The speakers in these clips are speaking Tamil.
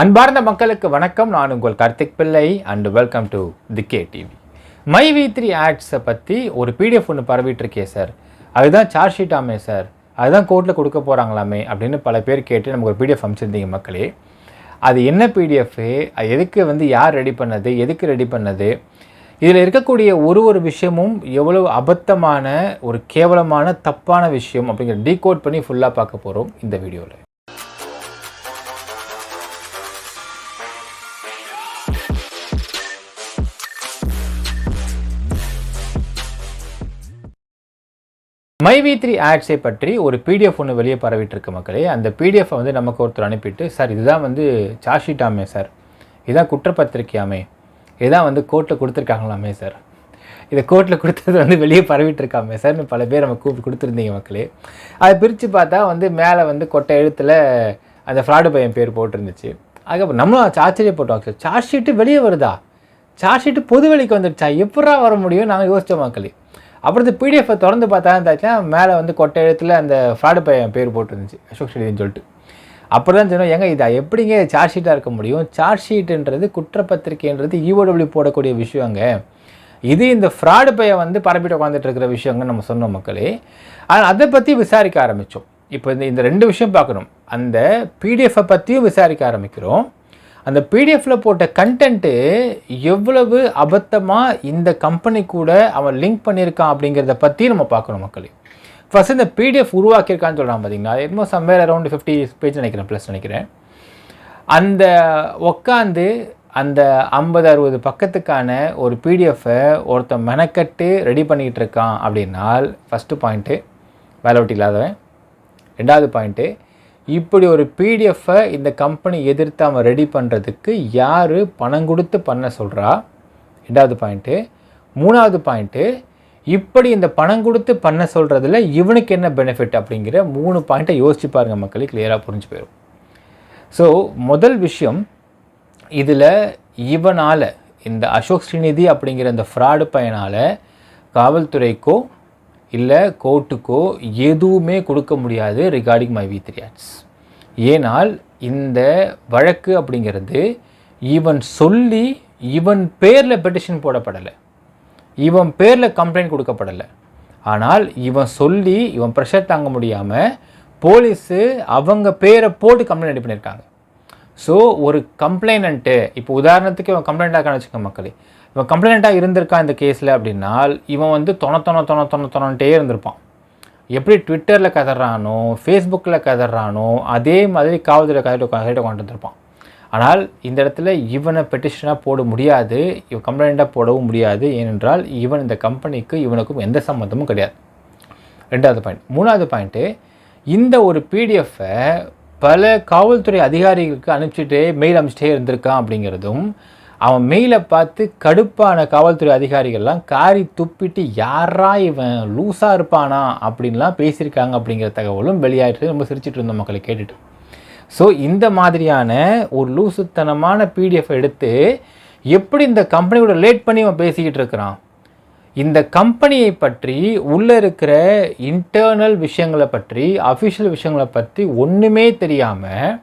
அன்பார்ந்த மக்களுக்கு வணக்கம். நான் உங்கள் Karthik Pillai and welcome to the K TV. My வி3 ஆட்ஸை பற்றி ஒரு பிடிஎஃப் ஒன்று பரவிட்டுருக்கே சார், அதுதான் சார்ஜ் ஷீட் ஆமே சார், அதுதான் கோர்ட்டில் கொடுக்க போகிறாங்களாமே அப்படின்னு பல பேர் கேட்டு நமக்கு ஒரு பிடிஎஃப் அமைச்சிருந்தீங்க மக்களே. அது என்ன பிடிஎஃப்பு, அது எதுக்கு யார் ரெடி பண்ணது, எதுக்கு ரெடி பண்ணது, இதில் இருக்கக்கூடிய ஒரு விஷயமும் எவ்வளவு அபத்தமான ஒரு கேவலமான தப்பான விஷயம் அப்படிங்கிற டீகோட் பண்ணி ஃபுல்லாக பார்க்க போகிறோம் இந்த வீடியோவில். மை வி3 ஆட்ஸை பற்றி ஒரு பிடிஎஃப் ஒன்று வெளியே பரவிட்டு இருக்கு மக்களே. அந்த பிடிஎஃப்பை நமக்கு ஒருத்தர் அனுப்பிட்டு, சார் இதுதான் சார்ஜ் ஷீட்டாமே சார், இதுதான் குற்றப்பத்திரிக்கையாமே, இதுதான் கோர்ட்டில் கொடுத்துருக்காங்களாமே சார், இதை கோர்ட்டில் கொடுத்தது வெளியே பரவிட்டு இருக்காமே சார்னு பல பேர் நம்ம கூப்பிட்டு கொடுத்துருந்தீங்க மக்களே. அதை பிரித்து பார்த்தா மேலே கொட்டை எழுத்தில் அந்த ஃப்ராடு பையன் பேர் போட்டிருந்துச்சு. அதுக்கப்புறம் நம்மளும் ஆச்சரியப்பட்டோம், சார் சார்ஜ் ஷீட்டு வெளியே வருதா, சார்ஜ் ஷீட்டு பொது வெளிக்கு வந்துடுச்சா, எப்படா வர முடியும் நாங்கள் யோசித்தோம் மக்களே. அப்புறம் இந்த பிடிஎஃப்பை திறந்து பார்த்தா இருந்தாச்சுன்னா மேலே கொட்டை எழுத்தில் அந்த ஃப்ராடு பையன் பேர் போட்டுருந்துச்சு, அசோக் ஸ்ரீன்னு சொல்லிட்டு. அப்புறம் தான் சொன்னோம், ஏங்க இதை எப்படிங்க சார்ஜ் ஷீட்டாக இருக்க முடியும், சார்ஜ் ஷீட்டுன்றது குற்றப்பத்திரிக்கைன்றது இஓடபிள்யூ போடக்கூடிய விஷயங்க, இது இந்த ஃப்ராடு பையன் பரப்பிட்டு உட்காந்துட்டு இருக்கிற விஷயங்கன்னு நம்ம சொன்னோம் மக்களே. ஆனால் அதை பற்றி விசாரிக்க ஆரம்பித்தோம். இப்போ இந்த ரெண்டு விஷயம் பார்க்கணும், அந்த பிடிஎஃப்பை பற்றியும் விசாரிக்க ஆரம்பிக்கிறோம். அந்த பிடிஎஃப்பில் போட்ட கண்டென்ட்டு எவ்வளவு அபத்தமாக இந்த கம்பெனி கூட அவன் லிங்க் பண்ணியிருக்கான் அப்படிங்கிறத பற்றி நம்ம பார்க்கணும் மக்களே. ஃபஸ்ட் இந்த பிடிஎஃப் உருவாக்கியிருக்கான்னு சொல்கிறான் பார்த்தீங்கன்னா, என்னமோ சம்வேர் அரௌண்ட் 50 பேஜ் நினைக்கிறேன், ப்ளஸ் நினைக்கிறேன். அந்த உட்காந்து அந்த 50-60 பக்கத்துக்கான ஒரு பிடிஎஃப்பை ஒருத்தன் மெனக்கட்டு ரெடி பண்ணிகிட்டு இருக்கான் அப்படின்னால் ஃபஸ்ட்டு பாயிண்ட்டு வேலை விட்டு இல்லாதவன். ரெண்டாவது பாயிண்ட்டு, இப்படி ஒரு பிடிஎஃப்பை இந்த கம்பெனி எதிர்த்து அவன் ரெடி பண்ணுறதுக்கு யார் பணம் கொடுத்து பண்ண சொல்கிறா, ரெண்டாவது பாயிண்ட்டு. மூணாவது பாயிண்ட்டு, இப்படி இந்த பணம் கொடுத்து பண்ண சொல்கிறதுல இவனுக்கு என்ன பெனிஃபிட் அப்படிங்கிற 3 பாயிண்ட்டை யோசிச்சு பாருங்கள் மக்களுக்கு, கிளியராக புரிஞ்சு போயிடும். ஸோ முதல் விஷயம், இதில் இவனால் இந்த அசோக் ஸ்ரீநிதி அப்படிங்கிற இந்த ஃப்ராடு பையனால் காவல்துறைக்கோ இல்லை கோர்ட்டுக்கோ எதுவுமே கொடுக்க முடியாது ரிகார்டிங் மை வி3 ஆட்ஸ். ஏனால் இந்த வழக்கு அப்படிங்கிறது இவன் சொல்லி இவன் பேரில் பெட்டிஷன் போடப்படலை, இவன் பேரில் கம்ப்ளைண்ட் கொடுக்கப்படலை. ஆனால் இவன் சொல்லி இவன் ப்ரெஷர் தாங்க முடியாமல் போலீஸு அவங்க பேரை போட்டு கம்ப்ளைண்ட் ரெடி பண்ணியிருக்காங்க. ஸோ ஒரு கம்ப்ளைனண்ட்டு, இப்போ உதாரணத்துக்கு இவன் கம்ப்ளைண்ட்டாக வச்சுக்க மக்களே, இவன் கம்ப்ளைண்ட்டாக இருந்திருக்கான் இந்த கேஸில் அப்படின்னால் இவன் தொணட்டே இருந்திருப்பான். எப்படி ட்விட்டரில் கதறானோ ஃபேஸ்புக்கில் கதறானோ அதே மாதிரி காவல்துறை கதையிட்ட கொண்டு வந்திருப்பான். ஆனால் இந்த இடத்துல இவனை பெட்டிஷனாக போட முடியாது, இவன் கம்ப்ளைண்ட்டாக போடவும் முடியாது. ஏனென்றால் இவன் இந்த கம்பெனிக்கு இவனுக்கும் எந்த சம்மந்தமும் கிடையாது. ரெண்டாவது பாயிண்ட். மூணாவது பாயிண்ட்டு, இந்த ஒரு பிடிஎஃப்பை பல காவல்துறை அதிகாரிகளுக்கு மெயில் அனுப்பிச்சிட்டே இருந்திருக்கான் அப்படிங்கிறதும், அவன் மெயிலை பார்த்து கடுப்பான காவல்துறை அதிகாரிகள்லாம் காரி துப்பிட்டு யாரா இவன் லூஸாக இருப்பானா அப்படின்லாம் பேசியிருக்காங்க அப்படிங்கிற தகவலும் வெளியாகிட்டு ரொம்ப சிரிச்சிட்டு இருந்தோம் மக்களை கேட்டுட்டு. ஸோ இந்த மாதிரியான ஒரு லூசுத்தனமான பிடிஎஃப் எடுத்து எப்படி இந்த கம்பெனியோட ரிலேட் பண்ணி அவன் பேசிக்கிட்டு இருக்கிறான், இந்த கம்பெனியை பற்றி உள்ளே இருக்கிற இன்டர்னல் விஷயங்களை பற்றி அஃபிஷியல் விஷயங்களை பற்றி ஒன்றுமே தெரியாமல்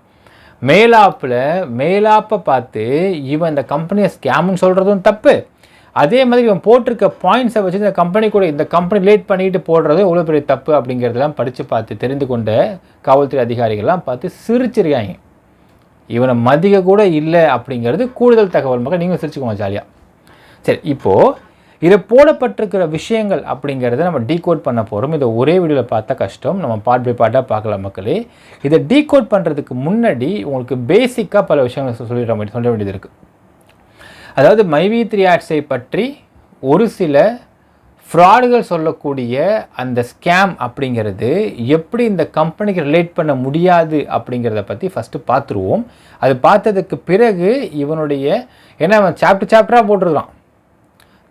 மேலாப்பை பார்த்து இவன் இந்த கம்பெனியை ஸ்கேம்னு சொல்கிறதும் தப்பு. அதே மாதிரி இவன் போட்டிருக்க பாயிண்ட்ஸை வச்சு இந்த கம்பெனி கூட இந்த கம்பெனி ரிலேட் பண்ணிட்டு போடுறதும் எவ்வளோ பெரிய தப்பு அப்படிங்கிறதெல்லாம் படித்து பார்த்து தெரிந்து கொண்ட காவல்துறை அதிகாரிகள்லாம் பார்த்து சிரிச்சிருக்காங்க. இவனை மதிக்க கூட இல்லை அப்படிங்கிறது கூடுதல் தகவல் மக்கள், நீங்கள் சிரிச்சுக்கோங்க ஜாலியாக. சரி, இப்போது இதில் போடப்பட்டிருக்கிற விஷயங்கள் அப்படிங்கிறத நம்ம டீகோட் பண்ண போகிறோம். இதை ஒரே வீடியோவில் பார்த்தா கஷ்டம், நம்ம பார்ட் பை பார்ட்டாக பார்க்கலாம் மக்களே. இதை டீகோட் பண்ணுறதுக்கு முன்னாடி உங்களுக்கு பேசிக்காக பல விஷயங்கள் சொல்ல வேண்டியது இருக்குது. அதாவது மை வி3 ஆட்ஸை பற்றி ஒரு சில ஃப்ராடுகள் சொல்லக்கூடிய அந்த ஸ்கேம் அப்படிங்கிறது எப்படி இந்த கம்பெனிக்கு ரிலேட் பண்ண முடியாது அப்படிங்கிறத பற்றி ஃபஸ்ட்டு பார்த்துருவோம். அது பார்த்ததுக்கு பிறகு இவனுடைய, ஏன்னா அவன் சாப்டராக போட்டிருக்கான்,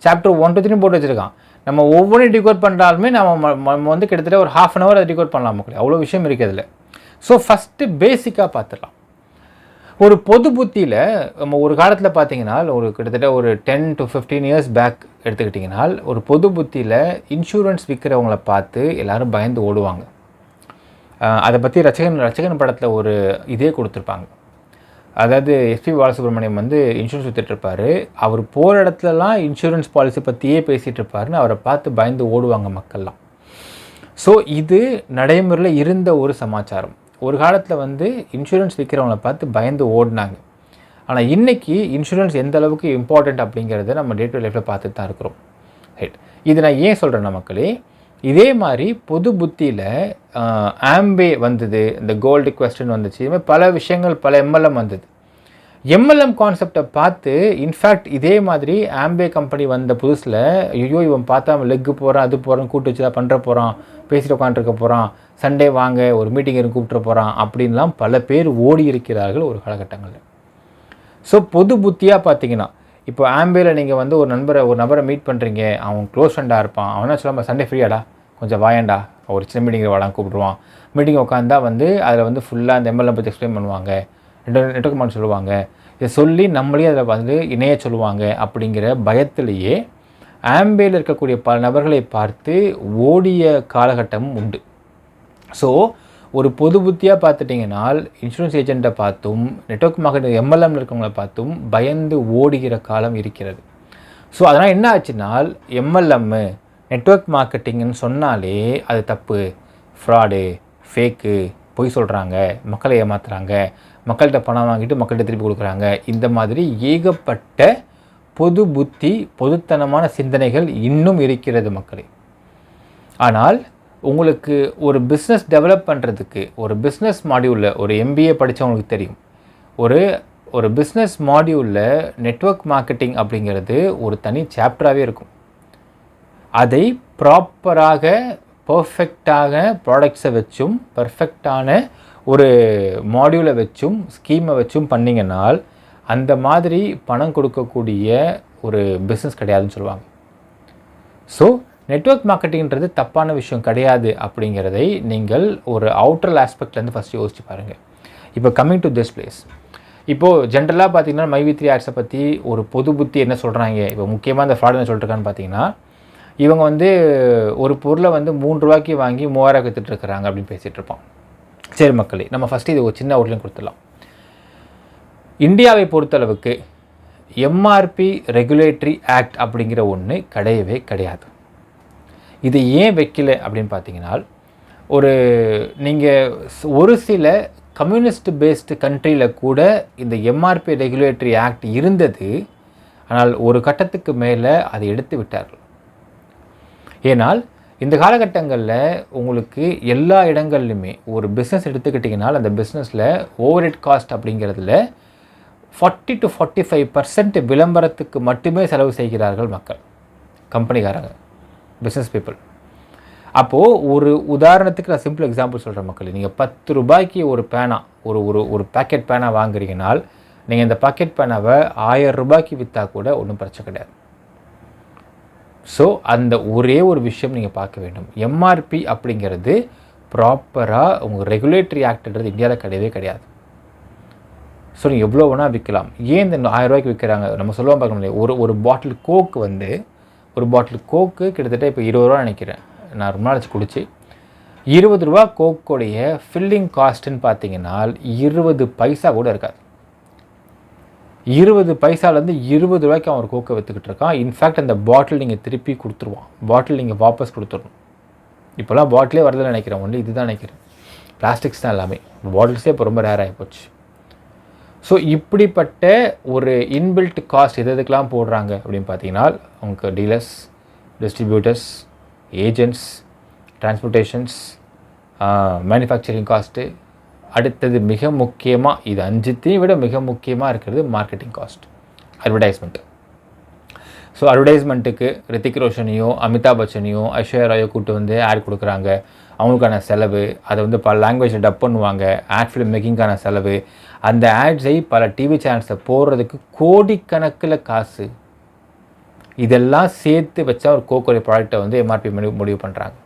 சாப்டர் 1 to 3 போட்டு வச்சுருக்கான். நம்ம ஒவ்வொன்றும் டிகோட் பண்ணுறாலுமே நம்ம கிட்டத்தட்ட ஒரு 1/2 hour அதை டிகோட் பண்ணலாம் மக்களே, அவ்வளோ விஷயம் இருக்குது அதில். ஸோ ஃபஸ்ட்டு பேசிக்காக பார்த்துடலாம். ஒரு பொது புத்தியில் நம்ம ஒரு காலத்தில் பார்த்தீங்கன்னா ஒரு கிட்டத்தட்ட ஒரு 10 to 15 years பேக் எடுத்துக்கிட்டிங்கன்னா ஒரு பொது புத்தியில் இன்சூரன்ஸ் விற்கிறவங்கள பார்த்து எல்லோரும் பயந்து ஓடுவாங்க. அதை பற்றி ரச்சகன் படத்தில் ஒரு இதே கொடுத்துருப்பாங்க. அதாவது எஸ்பி பாலசுப்ரமணியம் வந்து இன்சூரன்ஸ் விற்றுட்ருப்பார். அவர் போகிற இடத்துலலாம் இன்சூரன்ஸ் பாலிசி பற்றியே பேசிகிட்டு இருப்பாருன்னு அவரை பார்த்து பயந்து ஓடுவாங்க மக்கள்லாம். ஸோ இது நடைமுறையில் இருந்த ஒரு சமாச்சாரம். ஒரு காலத்தில் வந்து இன்சூரன்ஸ் விற்கிறவங்கள பார்த்து பயந்து ஓடினாங்க. ஆனால் இன்றைக்கி இன்சூரன்ஸ் எந்த அளவுக்கு இம்பார்ட்டண்ட் அப்படிங்கிறத நம்ம டே டு லைஃப்பில் பார்த்துட்டு தான் இருக்கிறோம். ரைட். இது நான் ஏன் சொல்கிறேன்னா மக்களே, இதே மாதிரி பொது புத்தியில் ஆம்பே வந்தது, இந்த கோல்டு குவெஸ்டன் வந்துச்சு, இதுமாதிரி பல விஷயங்கள், பல எம்எல்எம் வந்தது. எம்எல்எம் கான்செப்டை பார்த்து இன்ஃபேக்ட் இதே மாதிரி ஆம்பே கம்பெனி வந்த புதுசில் ஐயோ இவன் பார்த்தா லெக்கு போகிறான், அது போகிறான், கூட்டு வச்சு தான் பண்ணுற போகிறான், பேசிட்டு உட்காந்துருக்க போகிறான், சண்டே வாங்க ஒரு மீட்டிங் இருந்து கூப்பிட்டு போகிறான் அப்படின்லாம் பல பேர் ஓடி இருக்கிறார்கள் ஒரு காலகட்டங்களில். ஸோ பொது புத்தியாக பார்த்தீங்கன்னா இப்போ ஆம்பேயில் நீங்கள் வந்து ஒரு நபரை மீட் பண்ணுறீங்க, அவன் க்ளோஸ் ஃப்ரெண்டாக இருப்பான், அவனா சொல்லாமல் சண்டே ஃப்ரீயாடா கொஞ்சம் வாயண்டா ஒரு சின்ன மீட்டிங் வாடான்னு கூப்பிடுவான். மீட்டிங் உட்காந்தா வந்து அதில் வந்து ஃபுல்லாக அந்த எம்எல்ஏ பற்றி எக்ஸ்பிளைன் பண்ணுவாங்க, நெட்வொர்க் மாடல் சொல்லுவாங்க, இதை சொல்லி நம்மளே அதில் வந்து இணைய சொல்லுவாங்க. அப்படிங்கிற பயத்திலேயே ஆம்பேயில் இருக்கக்கூடிய பல நபர்களை பார்த்து ஓடிய காலகட்டமும் உண்டு. ஸோ ஒரு பொது புத்தியாக பார்த்துட்டிங்கன்னா இன்சூரன்ஸ் ஏஜெண்ட்டை பார்த்தும் நெட்வொர்க் மார்க்கெட் எம்எல்எம்ல இருக்கவங்கள பார்த்தும் பயந்து ஓடுகிற காலம் இருக்கிறது. ஸோ அதனால் என்ன ஆச்சுனால் எம்எல்எம்மு நெட்வொர்க் மார்க்கெட்டிங்னு சொன்னாலே அது தப்பு, ஃப்ராடு, ஃபேக்கு, பொய் சொல்கிறாங்க, மக்களை ஏமாத்துறாங்க, மக்கள்கிட்ட பணம் வாங்கிட்டு மக்கள்கிட்ட திருப்பி கொடுக்குறாங்க. இந்த மாதிரி ஏகப்பட்ட பொது புத்தி, பொதுத்தனமான சிந்தனைகள் இன்னும் இருக்கிறது மக்களே. ஆனால் உங்களுக்கு ஒரு பிஸ்னஸ் டெவலப் பண்ணுறதுக்கு ஒரு பிஸ்னஸ் மாடியூலில் ஒரு எம்பிஏ படித்தவங்களுக்கு தெரியும், ஒரு பிஸ்னஸ் மாடியூலில் நெட்வொர்க் மார்க்கெட்டிங் அப்படிங்கிறது ஒரு தனி சாப்டராகவே இருக்கும். அதை ப்ராப்பராக பர்ஃபெக்டாக ப்ராடக்ட்ஸை வச்சும் பர்ஃபெக்டான ஒரு மாடியூலை வச்சும் ஸ்கீமை வச்சும் பண்ணிங்கன்னால் அந்த மாதிரி பணம் கொடுக்கக்கூடிய ஒரு பிஸ்னஸ் கிடையாதுன்னு சொல்லுவாங்க. ஸோ நெட்வொர்க் மார்க்கெட்டிங்கிறது தப்பான விஷயம் கிடையாது அப்படிங்கிறதை நீங்கள் ஒரு அவுட்டர் ஆஸ்பெக்ட்லேருந்து ஃபஸ்ட்டு யோசிச்சு பாருங்கள். இப்போ கம்மிங் டு திஸ் பிளேஸ், இப்போது ஜென்ரலாக பார்த்தீங்கன்னா மைவி3 ஆட்ஸை பற்றி ஒரு பொது புத்தி என்ன சொல்கிறாங்க, இப்போ முக்கியமாக இந்த ஃப்ராட் என்ன சொல்லிட்டுருக்கான்னு பார்த்தீங்கன்னா, இவங்க வந்து ஒரு பொருளை வந்து 3 ரூபாய்க்கு வாங்கி 3000 விற்றுட்ருக்குறாங்க அப்படின்னு பேசிகிட்டு இருப்பான். சரி மக்களே, நம்ம ஃபஸ்ட்டு இது ஒரு சின்ன அவுட்லைன் கொடுத்துடலாம். இந்தியாவை பொறுத்தளவுக்கு எம்ஆர்பி ரெகுலேட்டரி ஆக்ட் அப்படிங்கிற ஒன்று கிடையவே கிடையாது. இது ஏன் வைக்கல அப்படின்னு பார்த்தீங்கன்னா, நீங்கள் ஒரு சில கம்யூனிஸ்ட் பேஸ்டு கண்ட்ரியில் கூட இந்த எம்ஆர்பி ரெகுலேட்டரி ஆக்ட் இருந்தது. ஆனால் ஒரு கட்டத்துக்கு மேலே அதை எடுத்து விட்டார்கள். ஏனால் இந்த காலகட்டங்களில் உங்களுக்கு எல்லா இடங்கள்லையுமே ஒரு பிஸ்னஸ் எடுத்துக்கிட்டிங்கனால் அந்த பிஸ்னஸில் ஓவர் ஹெட் காஸ்ட் அப்படிங்கிறதுல 40 to 45% விளம்பரத்துக்கு மட்டுமே செலவு செய்கிறார்கள் மக்கள், கம்பெனிக்காரங்க, பிஸ்னஸ் பீப்புள். அப்போது ஒரு உதாரணத்துக்கு நான் சிம்பிள் எக்ஸாம்பிள் சொல்கிறேன் மக்கள், நீங்கள் 10 ரூபாய்க்கு ஒரு பேனா ஒரு பேக்கெட் பேனா வாங்குறீங்கனால் நீங்கள் இந்த பாக்கெட் பேனாவை 1000 ரூபாய்க்கு விற்றா கூட ஒன்றும் பிரச்சனை கிடையாது. ஸோ அந்த ஒரே ஒரு விஷயம் நீங்கள் பார்க்க வேண்டும், எம்ஆர்பி அப்படிங்கிறது ப்ராப்பராக உங்கள் ரெகுலேட்டரி ஆக்ட்ன்றது இந்தியாவில் கிடையவே கிடையாது. ஸோ நீங்கள் எவ்வளோ வேணால் விற்கலாம். ஏன் இந்த 1000 ரூபாய்க்கு விற்கிறாங்க நம்ம சொல்லுவோம் பார்க்க முடியாது. ஒரு பாட்டில் கோக்கு வந்து ஒரு பாட்டில் கோக்கு கிட்டத்தட்ட இப்போ 20 ரூபா நினைக்கிறேன், நான் ரொம்ப நாள் வச்சு குடிச்சு. 20 ரூபா கோக்கோடைய ஃபில்லிங் காஸ்ட்டுன்னு பார்த்தீங்கன்னா 20 பைசா கூட இருக்காது. 20 பைசாலேருந்து 20 ரூபாய்க்கு அவன் ஒரு கோக்கை விற்றுக்கிட்டு இருக்கான். இன்ஃபேக்ட் அந்த பாட்டில் நீங்கள் திருப்பி கொடுத்துருவான், பாட்டில் நீங்கள் வாபஸ் கொடுத்துடணும். இப்போலாம் பாட்டிலே வரதில்லை நினைக்கிறேன், ஒன்லி இதுதான் நினைக்கிறேன், பிளாஸ்டிக்ஸ் தான் எல்லாமே. பாட்டில்ஸே இப்போ ரொம்ப ரேர் ஆகி போச்சு. ஸோ இப்படிப்பட்ட ஒரு இன்பில்ட் காஸ்ட் எதுக்கெலாம் போடுறாங்க அப்படின்னு பார்த்தீங்கன்னா, அவங்க dealers, distributors, agents, transportations, manufacturing cost, அடுத்தது மிக முக்கியமாக, இது 5த்தையும் விட மிக முக்கியமாக இருக்கிறது மார்க்கெட்டிங் காஸ்ட், அட்வர்டைஸ்மெண்ட். ஸோ அட்வர்டைஸ்மெண்ட்டுக்கு ரித்திக் ரோஷனையோ அமிதாப் பச்சனையோ ஐஸ்வர்யா ராயோ கூப்பிட்டு வந்து ஆட் கொடுக்குறாங்க, அவங்களுக்கான செலவு, அதை வந்து பல லாங்குவேஜில் டப் பண்ணுவாங்க, ஆட் ஃபிலிம் மேக்கிங்கான செலவு, அந்த ஆட்ஸை பல டிவி சேனல்ஸை போடுறதுக்கு கோடிக்கணக்கில் காசு, இதெல்லாம் சேர்த்து வச்சா ஒரு கோக்கோடைய ப்ராடக்டை வந்து எம்ஆர்பி முடிவு பண்ணுறாங்க.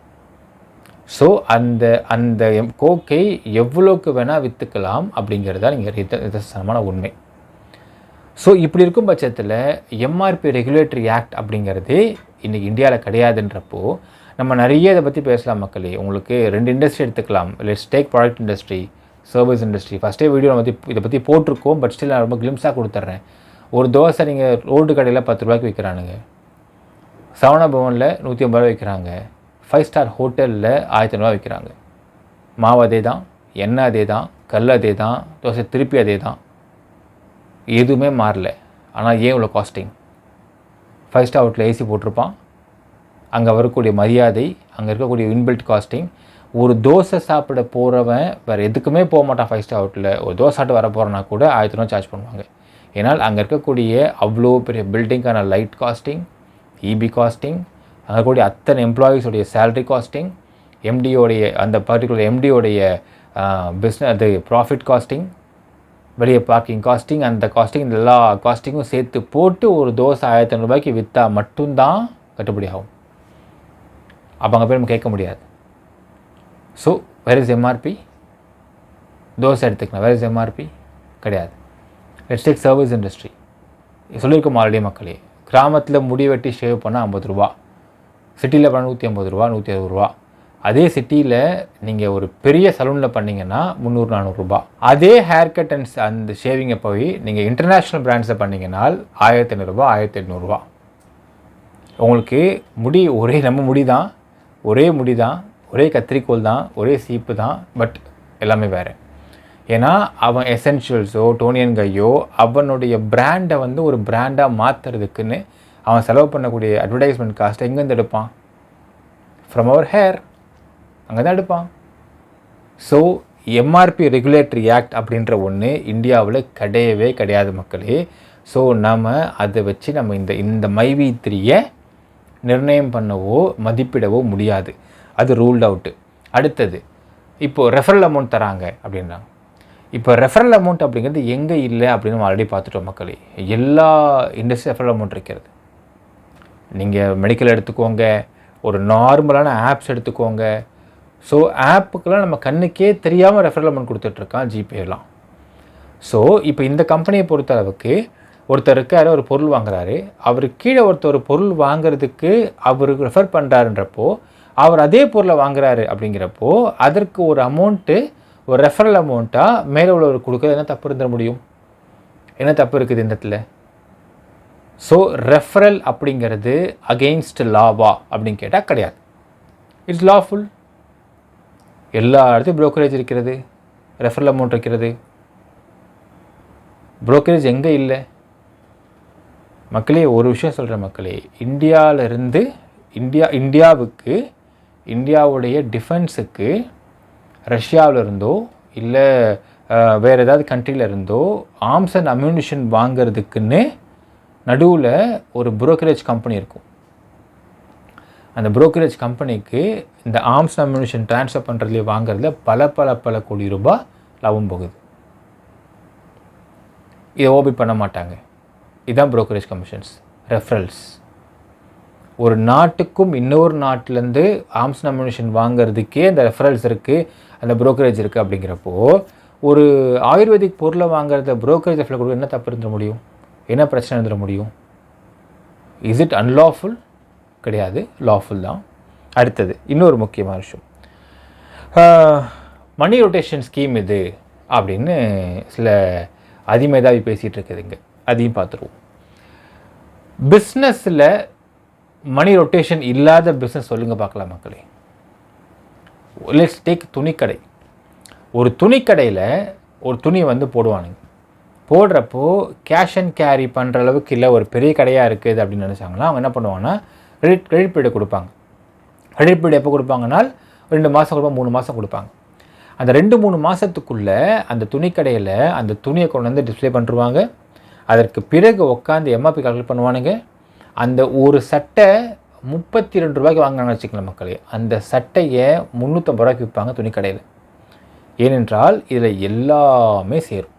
ஸோ அந்த கோக்கை எவ்வளோக்கு வேணால் விற்றுக்கலாம் அப்படிங்கிறதா நீங்கள் நிதர்சனமான உண்மை. ஸோ இப்படி இருக்கும் பட்சத்தில் எம்ஆர்பி ரெகுலேட்டரி ஆக்ட் அப்படிங்கிறது இன்றைக்கி இந்தியாவில் கிடையாதுன்றப்போ நம்ம நிறைய இதை பற்றி பேசலாம் மக்களே. உங்களுக்கு 2 இண்டஸ்ட்ரி எடுத்துக்கலாம். Let's take product industry, service industry. ஃபஸ்ட்டே வீடியோ நம்ம இதை பற்றி போட்டிருக்கோம், பட் ஸ்டில் நான் ரொம்ப கிளிம்ஸாக கொடுத்துட்றேன். ஒரு தோசை நீங்கள் ரோடு கடையில் 10 ரூபாய்க்கு விற்கிறானுங்க, சரவணா பவனில் 150 ரூபா விற்கிறாங்க, 5 ஸ்டார் ஹோட்டலில் 1500 விற்கிறாங்க. மாவு அதே தான், எண்ணெய் அதே தான், கல் அதே தான், தோசை திருப்பி அதே தான், எதுவுமே மாறல. ஆனால் ஏன் இவ்வளோ காஸ்டிங்? 5 ஸ்டார் ஹோட்டலில் ஏசி போட்டிருப்பான், அங்கே வரக்கூடிய மரியாதை, அங்கே இருக்கக்கூடிய இன்பில்ட் காஸ்டிங். ஒரு தோசை சாப்பிட போகிறவன் வேறு எதுக்குமே போக மாட்டான் 5 ஸ்டார் ஹோட்டலில். ஒரு தோசை சாப்பிட்டு வர போகிறனா கூட 1000 சார்ஜ் பண்ணுவாங்க. ஏன்னால் அங்கே இருக்கக்கூடிய அவ்வளோ பெரிய பில்டிங்கான லைட் காஸ்டிங், இபி காஸ்டிங், அங்கே இருக்கக்கூடிய அத்தனை எம்ப்ளாயீஸோடைய சேலரி காஸ்டிங், எம்டியோடைய அந்த பர்டிகுலர் எம்டியோடைய பிஸ்னஸ் அது ப்ராஃபிட் காஸ்டிங், வெளியே பார்க்கிங் காஸ்டிங், அந்த காஸ்டிங், இந்த எல்லா காஸ்டிங்கும் சேர்த்து போட்டு ஒரு தோசை 1500 ரூபாய்க்கு விற்றா மட்டும்தான் கட்டுப்படி ஆகும். அப்போ அங்கே போய் நம்ம கேட்க முடியாது. So where is MRP? Dosa எடுத்துக்கலாம், வேர் இஸ் எம்ஆர்பி? கிடையாது. Let's take service industry. சொல்லியிருக்கோம் ஆல்ரெடி மக்களே, கிராமத்தில் முடி வெட்டி ஷேவ் பண்ணால் 50 ரூபா, சிட்டியில் பண்ணால் 150 ரூபா, 160 ரூபா. அதே சிட்டியில் நீங்கள் ஒரு பெரிய சலூனில் பண்ணிங்கன்னா 300-400 ரூபா. அதே ஹேர் கட் அண்ட் அந்த ஷேவிங்கை போய் நீங்கள் இன்டர்நேஷ்னல் பிராண்ட்ஸை பண்ணிங்கன்னால் 1500 ரூபா, 1800 ரூபா. உங்களுக்கு முடி ஒரே நம்ம முடி தான், ஒரே முடி தான், ஒரே கத்திரிக்கோள் தான், ஒரே சீப்பு தான், பட் எல்லாமே வேறு. ஏன்னா அவன் எசென்ஷியல்ஸோ டோனியன் கையோ அவனுடைய பிராண்டை வந்து ஒரு பிராண்டாக மாற்றுறதுக்குன்னு அவன் செலவு பண்ணக்கூடிய அட்வர்டைஸ்மெண்ட் காஸ்ட்டை எங்கேருந்து எடுப்பான்? ஃப்ரம் அவர் ஹேர், அங்கே தான் எடுப்பான். ஸோ எம்ஆர்பி ரெகுலேட்டரி ஆக்ட் அப்படின்ற ஒன்று இந்தியாவில் கிடையவே கிடையாது மக்களே. ஸோ நம்ம அதை வச்சு நம்ம இந்த மைவி3யை நிர்ணயம் பண்ணவோ மதிப்பிடவோ முடியாது. அது ரூல்ட் அவுட்டு. அடுத்தது, இப்போது ரெஃபரல் அமௌண்ட் தராங்க அப்படின்றாங்க. இப்போ ரெஃபரல் அமௌண்ட் அப்படிங்கிறது எங்கே இல்லை அப்படின்னு நம்ம ஆல்ரெடி பார்த்துட்டோம் மக்களே. எல்லா இண்டஸ்ட்ரி ரெஃபரல் அமௌண்ட் இருக்கிறது. நீங்கள் மெடிக்கல் எடுத்துக்கோங்க, ஒரு நார்மலான ஆப்ஸ் எடுத்துக்கோங்க. ஸோ ஆப்புக்கெல்லாம் நம்ம கண்ணுக்கே தெரியாமல் ரெஃபரல் அமௌண்ட் கொடுத்துட்ருக்கான் ஜிபேலாம். ஸோ இப்போ இந்த கம்பெனியை பொறுத்த அளவுக்கு ஒருத்தர் இருக்கார், ஒரு பொருள் வாங்குறாரு, அவருக்கு கீழே ஒருத்தர் பொருள் வாங்குறதுக்கு அவருக்கு ரெஃபர் பண்ணுறாருன்றப்போ அவர் அதே பொருளை வாங்குறாரு அப்படிங்கிறப்போ அதற்கு ஒரு அமௌண்ட்டு, ஒரு ரெஃபரல் அமௌண்ட்டாக மேலே உள்ளவர் கொடுக்குறது என்ன தப்பு இருந்துட முடியும்? என்ன தப்பு இருக்குது இந்த இடத்துல? ஸோ ரெஃபரல் அப்படிங்கிறது அகெயின்ஸ்ட் லாவா அப்படின்னு கேட்டால் கிடையாது. It's lawful. எல்லா இடத்தையும் ப்ரோக்கரேஜ் இருக்கிறது, ரெஃபரல் அமௌண்ட் இருக்கிறது. ப்ரோக்கரேஜ் எங்கே இல்லை மக்களே? ஒரு விஷயம் சொல்கிறேன் மக்களே, இந்தியாவிலேருந்து இந்தியாவுக்கு, இந்தியாவுடைய டிஃபென்ஸுக்கு ரஷ்யாவிலிருந்தோ இல்லை வேறு ஏதாவது கண்ட்ரியிலருந்தோ ஆர்ம்ஸ் அண்ட் அம்யூனிஷன் வாங்கிறதுக்குன்னு நடுவில் ஒரு ப்ரோக்கரேஜ் கம்பெனி இருக்கும். அந்த ப்ரோக்கரேஜ் கம்பெனிக்கு இந்த ஆர்ம்ஸ் அண்ட் அம்யூனிஷன் ட்ரான்ஸ்ஃபர் பண்ணுறதுலேயே வாங்குறதுல பல கோடி ரூபாய் லாபம் போகுது. இதை ஓபி பண்ண மாட்டாங்க. இதுதான் ப்ரோக்கரேஜ் கமிஷன்ஸ், ரெஃபரல்ஸ். ஒரு நாட்டுக்கும் இன்னொரு நாட்டிலேருந்து ஆர்ம்ஸ் அண்ட் அம்யூனிஷன் வாங்கிறதுக்கே அந்த ரெஃபரல்ஸ் இருக்குது, அந்த ப்ரோக்கரேஜ் இருக்குது. அப்படிங்கிறப்போ ஒரு ஆயுர்வேதிக் பொருளை வாங்குறத ப்ரோக்கரேஜ் ரெஃபரல் கொடுக்க என்ன தப்பு இருந்துட முடியும்? என்ன பிரச்சனை இருந்துட முடியும்? Is it unlawful? கிடையாது, லாஃபுல் தான். அடுத்தது இன்னொரு முக்கியமான விஷயம், மணி ரொட்டேஷன் ஸ்கீம் இது அப்படின்னு சில அதிமேதாவி பேசிகிட்டு இருக்குதுங்க. அதையும் பார்த்துருவோம். பிஸ்னஸில் மணி ரொட்டேஷன் இல்லாத பிஸ்னஸ் சொல்லுங்கள் பார்க்கலாம் மக்களே. லெட்ஸ் டேக் துணிக்கடை. ஒரு துணிக்கடையில் ஒரு துணி வந்து போடுவானுங்க. போடுறப்போ கேஷ் அண்ட் கேரி பண்ணுற அளவுக்கு இல்லை, ஒரு பெரிய கடையாக இருக்குது அப்படின்னு நினச்சாங்கன்னா அவங்க என்ன பண்ணுவாங்கன்னா கிரெடிட் பீரியட் கொடுப்பாங்க. கிரெடிட் பீரியட் எப்போ கொடுப்பாங்கன்னால் 2 மாதம் கொடுப்பாங்க, 3 மாதம் கொடுப்பாங்க. அந்த 2-3 மாதத்துக்குள்ளே அந்த துணிக்கடையில் அந்த துணியை கொண்டு வந்து டிஸ்பிளே பண்ணிருவாங்க. அதற்கு பிறகு உட்காந்து எம்ஆர்பி கால்குலேட் பண்ணுவானுங்க. அந்த ஒரு சட்டை 32 ரூபாய்க்கு வாங்கினான்னு வச்சுக்கலாம் மக்களே, அந்த சட்டையை 350 ரூபாய்க்கு விற்பாங்க துணிக்கடையில். ஏனென்றால் இதில் எல்லாமே சேரும்.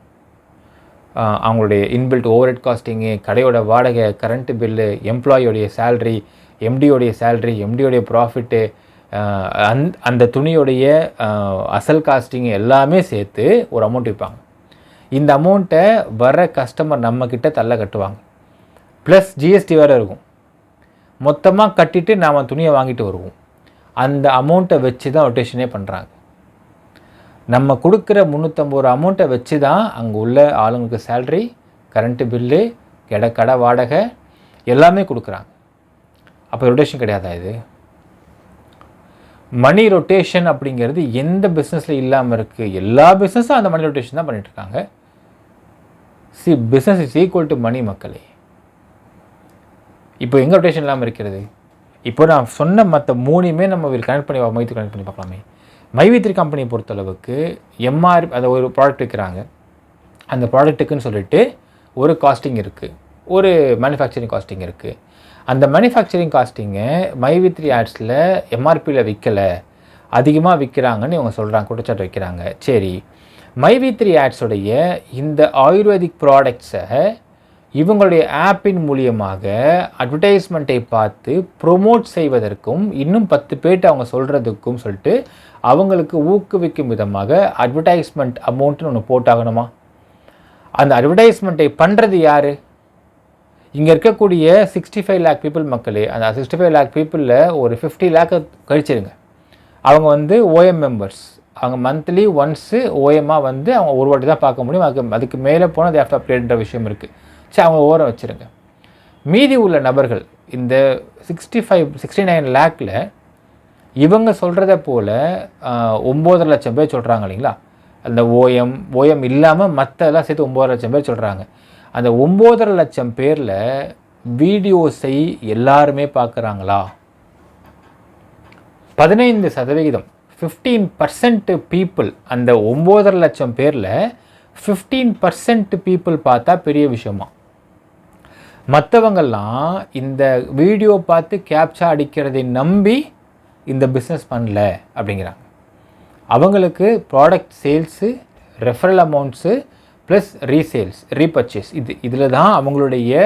அவங்களுடைய இன்பில்ட் ஓவர்ஹெட் காஸ்டிங்கு, கடையோட வாடகை, கரண்ட்டு பில்லு, எம்ப்ளாயோடைய சேல்ரி, எம்டியோடைய சேல்ரி, எம்டியோடைய ப்ராஃபிட்டு, அந்த துணியோடைய அசல் காஸ்டிங் எல்லாமே சேர்த்து ஒரு அமௌண்ட் விற்பாங்க. இந்த அமௌண்ட்டை வர கஸ்டமர் நம்மக்கிட்ட தள்ள கட்டுவாங்க. ப்ளஸ் ஜிஎஸ்டி வேறு இருக்கும். மொத்தமாக கட்டிட்டு நாம் துணியை வாங்கிட்டு வருவோம். அந்த அமௌண்ட்டை வச்சு தான் ரொட்டேஷனே பண்ணுறாங்க. நம்ம கொடுக்குற 350 ரூபா அமௌண்ட்டை வச்சு தான் அங்கே உள்ள ஆளுங்களுக்கு சேல்ரி, கரண்ட்டு பில்லு, கடை வாடகை எல்லாமே கொடுக்குறாங்க. அப்போ ரொட்டேஷன் கிடையாதா இது? மணி ரொட்டேஷன் அப்படிங்கிறது எந்த பிஸ்னஸில் இல்லாமல் இருக்குது? எல்லா பிஸ்னஸும் அந்த மணி ரொட்டேஷன் தான் பண்ணிகிட்ருக்காங்க. பிஸ்னஸ் இஸ் ஈக்குவல் டு மணி மக்களே. இப்போ எங்கே ரொட்டேஷன் இல்லாமல் இருக்கிறது? இப்போ நான் சொன்ன மற்ற 3மே நம்ம கனெக்ட் பண்ணி மையத்துக்கு கனெக்ட் பண்ணி பார்க்கலாமே. மைவி3 கம்பெனியை பொறுத்தளவுக்கு எம்ஆர்பி அதை ஒரு ப்ராடக்ட் விற்கிறாங்க. அந்த ப்ராடக்ட்டுக்குன்னு சொல்லிட்டு ஒரு காஸ்டிங் இருக்குது, ஒரு மேனுஃபேக்சரிங் காஸ்டிங் இருக்குது. அந்த மேனுஃபேக்சரிங் காஸ்டிங்கை மைவி3 ஆட்ஸில் எம்ஆர்பியில் விற்கலை, அதிகமாக விற்கிறாங்கன்னு இவங்க சொல்கிறாங்க, குற்றச்சாட்டு வைக்கிறாங்க. சரி, மைவி3 ஆட்ஸுடைய இந்த ஆயுர்வேதிக் ப்ராடக்ட்ஸை இவங்களுடைய ஆப்பின் மூலியமாக அட்வர்டைஸ்மெண்ட்டை பார்த்து ப்ரொமோட் செய்வதற்கும் இன்னும் 10 பேர்ட்டு அவங்க சொல்கிறதுக்கும் சொல்லிட்டு அவங்களுக்கு ஊக்குவிக்கும் விதமாக அட்வர்டைஸ்மெண்ட் அமௌண்ட்டுன்னு ஒன்று போட்டாகணுமா? அந்த அட்வர்டைஸ்மெண்ட்டை பண்ணுறது யார்? இங்கே இருக்கக்கூடிய 65 லேக் பீப்புள் மக்களே. அந்த 65 லேக் பீப்புளில் ஒரு 50 லேக்கை கழிச்சிருங்க. அவங்க வந்து ஓஎம் மெம்பர்ஸ். அவங்க மந்த்லி ஒன்ஸு ஓஎம்மாக வந்து அவங்க ஒரு வாட்டி தான் பார்க்க முடியும். அதுக்கு மேலே போனால் அது ஆஃப்டர் அப்டேட்ன்ற விஷயம் இருக்குது. சரி, அவங்க ஓரம் வச்சுருங்க. மீதி உள்ள நபர்கள் இந்த 69 லேக்கில் இவங்க சொல்கிறத போல் 9.5 லட்சம் பேர் சொல்கிறாங்க இல்லைங்களா? அந்த ஓஎம் இல்லாமல் மற்றெல்லாம் சேர்த்து 9.5 லட்சம் பேர் சொல்கிறாங்க. அந்த 9.5 லட்சம் பேரில் வீடியோஸை எல்லாருமே பார்க்குறாங்களா? 15%, 15% பீப்புள், அந்த 9.5 லட்சம் பேரில் 15% பீப்புள் பார்த்தா பெரிய விஷயமா? மற்றவங்கள்லாம் இந்த வீடியோ பார்த்து கேப்சா அடிக்கிறதை நம்பி இந்த பிஸ்னஸ் பண்ணல அப்படிங்கிறாங்க. அவங்களுக்கு product sales, referral amounts plus resales, repurchase, இதில் தான் அவங்களுடைய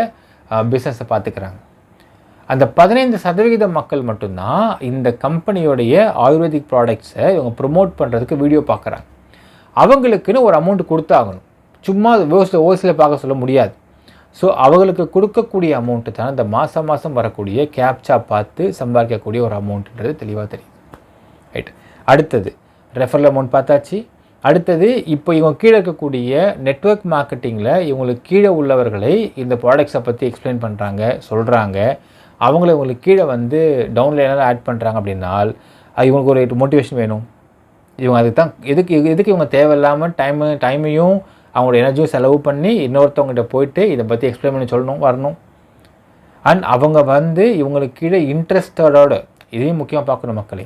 பிஸ்னஸை பார்த்துக்கிறாங்க. அந்த 15% மக்கள் மட்டும்தான் இந்த கம்பெனியோடைய ஆயுர்வேதிக் ப்ராடக்ட்ஸை இவங்க ப்ரொமோட் பண்ணுறதுக்கு வீடியோ பார்க்குறாங்க. அவங்களுக்குன்னு ஒரு அமௌண்ட் கொடுத்தாகணும். சும்மா ஓசில் பார்க்க சொல்ல முடியாது. ஸோ அவங்களுக்கு கொடுக்கக்கூடிய அமௌண்ட்டு தான் இந்த மாதம் வரக்கூடிய கேப்சா பார்த்து சம்பாதிக்கக்கூடிய ஒரு அமௌண்ட்டுன்றது தெளிவாக தெரியும். ரைட். அடுத்தது ரெஃபரல் அமௌண்ட் பார்த்தாச்சு. அடுத்தது இப்போ இவங்க கீழே இருக்கக்கூடிய நெட்வொர்க் மார்க்கெட்டிங்கில் இவங்களுக்கு கீழே உள்ளவர்களை இந்த ப்ராடக்ட்ஸை பற்றி எக்ஸ்பிளைன் பண்ணுறாங்க, சொல்கிறாங்க. அவங்கள இவங்களுக்கு கீழே வந்து டவுன்லைனாக ஆட் பண்ணுறாங்க. அப்படின்னால் இவங்களுக்கு ஒரு மோட்டிவேஷன் வேணும். இவங்க அதுக்கு தான் எதுக்கு இவங்க தேவையில்லாமல் டைமையும் அவங்களோட எனர்ஜியும் செலவு பண்ணி இன்னொருத்தவங்ககிட்ட போயிட்டு இதை பற்றி எக்ஸ்பிளைன் பண்ணி சொல்லணும், வரணும். அண்ட் அவங்க வந்து இவங்களுக்கு கீழே இன்ட்ரெஸ்டடோட, இதையும் முக்கியமாக பார்க்கணும் மக்களே.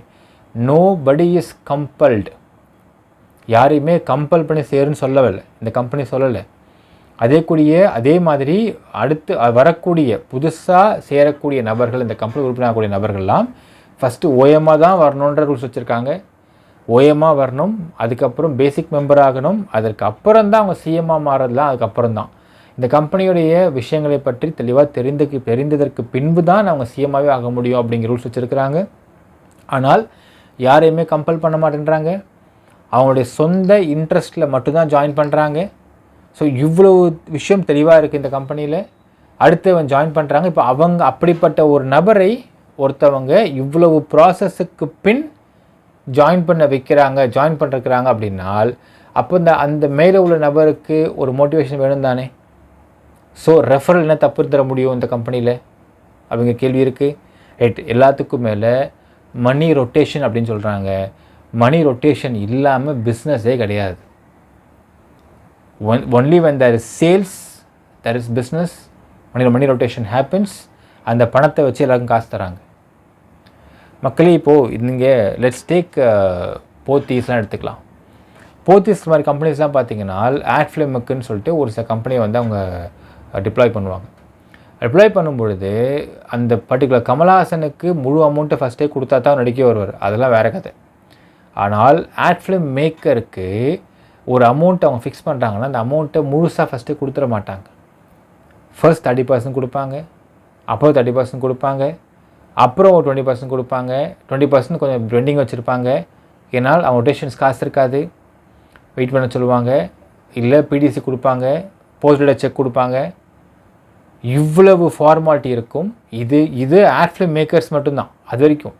Nobody is compelled. யாரையுமே கம்பல் பண்ணி சேருன்னு சொல்லவில்லை, இந்த கம்பெனி சொல்லலை. அதே மாதிரி அடுத்து வரக்கூடிய புதுசாக சேரக்கூடிய நபர்கள், இந்த கம்பெனி உறுப்பினராகக்கூடிய நபர்கள்லாம் ஃபஸ்ட்டு ஓஎம்மாக தான் வரணுன்ற ரூல்ஸ் வச்சுருக்காங்க. ஓஎம்மாக வரணும், அதுக்கப்புறம் பேசிக் மெம்பர் ஆகணும், அதற்கு அப்புறம் தான் அவங்க சிஎம்மாக மாறதுலாம் அதுக்கப்புறம் தான். இந்த கம்பெனியுடைய விஷயங்களை பற்றி தெளிவாக தெரிந்ததற்கு பின்பு தான் அவங்க சிஎம்மாகவே ஆக முடியும் அப்படிங்கிற ரூல்ஸ் வச்சுருக்கிறாங்க. ஆனால் யாரையுமே கம்பல் பண்ண மாட்டேன்றாங்க. அவங்களுடைய சொந்த இன்ட்ரெஸ்ட்டில் மட்டும்தான் ஜாயின் பண்ணுறாங்க. ஸோ இவ்வளோ விஷயம் தெளிவாக இருக்குது இந்த கம்பெனியில். அடுத்தவன் ஜாயின் பண்ணுறாங்க. இப்போ அவங்க அப்படிப்பட்ட ஒரு நபரை ஒருத்தவங்க இவ்வளவு ப்ராசஸுக்கு பின் ஜாயின் பண்ணிருக்கிறாங்க அப்படின்னால் அப்போ அந்த மேலே உள்ள நபருக்கு ஒரு மோட்டிவேஷன் வேணும் தானே. ஸோ ரெஃபரல் என்ன தப்பு தர முடியும் இந்த கம்பெனியில் அப்படிங்கிற கேள்வி இருக்குது. ரைட். எல்லாத்துக்கும் மேலே மணி ரொட்டேஷன் அப்படின்னு சொல்கிறாங்க. மணி ரொட்டேஷன் இல்லாமல் பிஸ்னஸே கிடையாது. Only when there is sales, there is business. Money rotation happens. அந்த பணத்தை வச்சு எல்லாருக்கும் காசு தராங்க. மக்களே இப்போது நீங்கள் லெட்ஸ் டேக் போத்தீஸ்லாம் எடுத்துக்கலாம். போத்தீஸ் மாதிரி கம்பெனிஸ்லாம் பார்த்தீங்கன்னா ஆட்ஃப்ளேமுக்குன்னு சொல்லிட்டு ஒரு சில கம்பெனியை வந்து அவங்க டிப்ளாய் பண்ணுவாங்க. டிப்ளாய் பண்ணும்பொழுது அந்த பர்டிகுலர் கமல்ஹாசனுக்கு முழு அமௌண்ட்டை ஃபஸ்ட்டே கொடுத்தா தான் நடிக்க வருவார். அதெல்லாம் வேறு கதை. ஆனால் ஆட்ஃப்ளேம் மேக்கருக்கு ஒரு அமௌண்ட்டை அவங்க ஃபிக்ஸ் பண்ணுறாங்கன்னா அந்த அமௌண்ட்டை முழுசாக ஃபஸ்ட்டு கொடுத்துட மாட்டாங்க. ஃபர்ஸ்ட் 30% கொடுப்பாங்க, அப்புறம் 30% கொடுப்பாங்க, அப்புறம் ஒரு 20% கொடுப்பாங்க, 20% கொஞ்சம் பெண்டிங் வச்சுருப்பாங்க. ஏன்னால் அவங்க ரொட்டேஷன்ஸ் காசு இருக்காது, வெயிட் பண்ண சொல்லுவாங்க. இல்லை பிடிசி கொடுப்பாங்க, போஸ்டட் செக் கொடுப்பாங்க. இவ்வளவு ஃபார்மாலிட்டி இருக்கும். இது ஆட்ஃப்ளேம் மேக்கர்ஸ் மட்டும்தான் அது வரைக்கும்.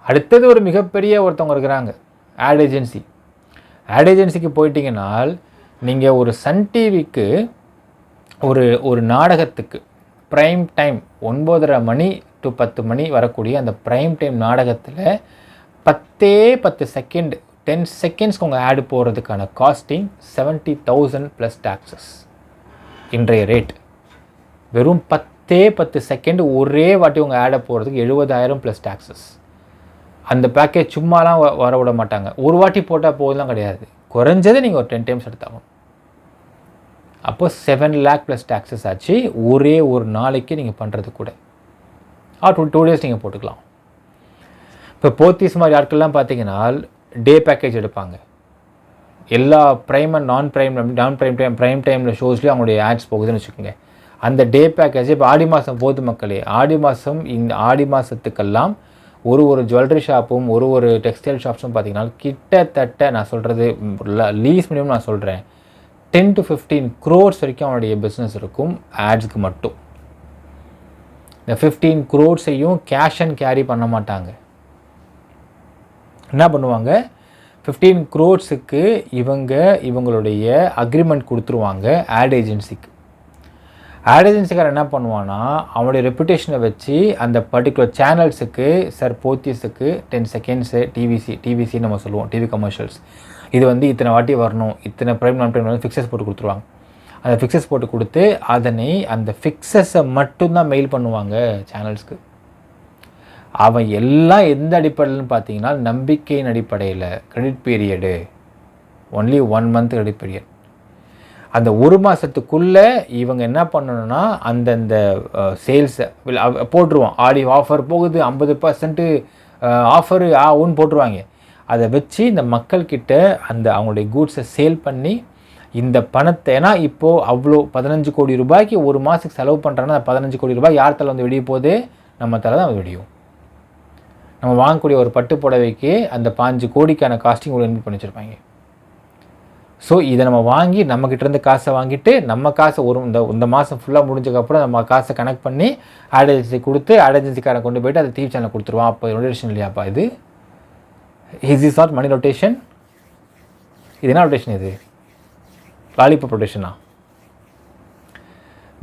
அடுத்தது ஒரு மிகப்பெரிய ஒருத்தவங்க இருக்கிறாங்க, ஆட் ஏஜென்சி. ஆட் ஏஜென்சிக்கு போயிட்டீங்கன்னால் நீங்கள் ஒரு சன் டிவிக்கு ஒரு நாடகத்துக்கு ப்ரைம் டைம் 9:30 மணி டு 10 மணி வரக்கூடிய அந்த ப்ரைம் டைம் நாடகத்தில் 10 செகண்ட் 10 செகண்ட்ஸ்க்கு உங்கள் ஆடு போகிறதுக்கான காஸ்டிங் 70,000 ப்ளஸ் டாக்ஸஸ். இன்றைய ரேட் வெறும் 10 செகண்ட் ஒரே வாட்டி உங்கள் ஆடை போகிறதுக்கு 70,000 ப்ளஸ் டாக்ஸஸ். அந்த பேக்கேஜ் சும்மாலாம் வர விட மாட்டாங்க. ஒரு வாட்டி போட்டால் போதெல்லாம் கிடையாது, குறைஞ்சது நீங்கள் ஒரு 10 டைம்ஸ் எடுத்தாகும். அப்போ 7 lakh ப்ளஸ் டாக்ஸஸ் ஆச்சு ஒரே ஒரு நாளைக்கு நீங்கள் பண்ணுறது கூட. 2 days நீங்கள் போட்டுக்கலாம். இப்போ போத்தீஸ் மாதிரி ஆட்கள்லாம் பார்த்தீங்கன்னா டே பேக்கேஜ் எடுப்பாங்க. எல்லா ப்ரைம் அண்ட் ப்ரைம் டைமில் ஷோஸ்லேயும் அவங்களுடைய ஆட்ஸ் போகுதுன்னு வச்சுக்கோங்க. அந்த டே பேக்கேஜ் இப்போ ஆடி மாதம் போகுது மக்களே. ஆடி மாதம் இந்த ஆடி மாதத்துக்கெல்லாம் ஒரு ஜுவல்லரி ஷாப்பும் ஒரு டெக்ஸ்டைல் ஷாப்ஸும் பார்த்தீங்கன்னா கிட்டத்தட்ட நான் சொல்கிறது லீஸ் மினிமம் நான் சொல்கிறேன் 10 to 15 crores வரைக்கும் அவனுடைய பிஸ்னஸ் இருக்கும் ஆட்ஸ்க்கு மட்டும். இந்த 15 crores-ஐயும் கேஷ் அண்ட் கேரி பண்ண மாட்டாங்க. என்ன பண்ணுவாங்க, 15 crores-க்கு இவங்களுடைய அக்ரிமெண்ட் கொடுத்துருவாங்க ஆட் ஏஜென்சிக்கு. ஆட் ஏஜென்சிக்காரன் என்ன பண்ணுவான்னா அவனுடைய ரெப்புடேஷனை வச்சு அந்த பர்டிகுலர் சேனல்ஸுக்கு போத்தீஸுக்கு 10 செகண்ட்ஸு டிவிசி நம்ம சொல்லுவோம், டிவி கமர்ஷியல்ஸ், இது வந்து இத்தனை வாட்டி வரணும், இத்தனை ப்ரைம் நான் ப்ரைம் வந்து ஃபிக்ஸஸ் போட்டு கொடுத்துருவாங்க. அந்த ஃபிக்ஸஸ் போட்டு கொடுத்து அதனை அந்த ஃபிக்ஸஸை மட்டும்தான் மெயில் பண்ணுவாங்க சேனல்ஸ்க்கு. அவன் எல்லாம் எந்த அடிப்படையில்னு பார்த்தீங்கன்னா நம்பிக்கையின் அடிப்படையில். Credit period only 1 month credit period. அந்த ஒரு மாதத்துக்குள்ளே இவங்க என்ன பண்ணணும்னா அந்தந்த சேல்ஸை போட்டுருவோம். ஆடி ஆஃபர் போகுது 50% ஆஃபரு ஒன்று போட்டுருவாங்க. அதை வச்சு இந்த மக்கள்கிட்ட அவங்களுடைய கூட்ஸை சேல் பண்ணி இந்த பணத்தை, ஏன்னா இப்போது அவ்வளோ 15 கோடி ரூபாய்க்கு ஒரு மாதத்துக்கு செலவு பண்ணுறோன்னா 15 கோடி ரூபாய் யார் தலை வந்து வெடிய போகுது, நம்ம தலை தான் வெடியும். நம்ம வாங்கக்கூடிய ஒரு பட்டு புடவைக்கு அந்த 5 கோடிக்கான காஸ்டிங் ஒரு இன்வெஸ்ட் பண்ணி வச்சுருப்பாங்க. ஸோ இதை நம்ம வாங்கி நம்மக்கிட்டேருந்து காசை வாங்கிட்டு நம்ம காசை இந்த மாதம் ஃபுல்லாக முடிஞ்சதுக்கப்புறம் நம்ம காசை கனெக்ட் பண்ணி ஆட் ஏஜென்சி கொடுத்து ஆட் ஏஜென்சிக்காரன் கொண்டு போய்ட்டு அதை டிவி சேனல் கொடுத்துருவான். அப்போ ரொட்டேஷன் இல்லையாப்பா இது? Is not money rotation? இது என்ன ரொட்டேஷன்? இது லாலிபாப் ரொட்டேஷனா?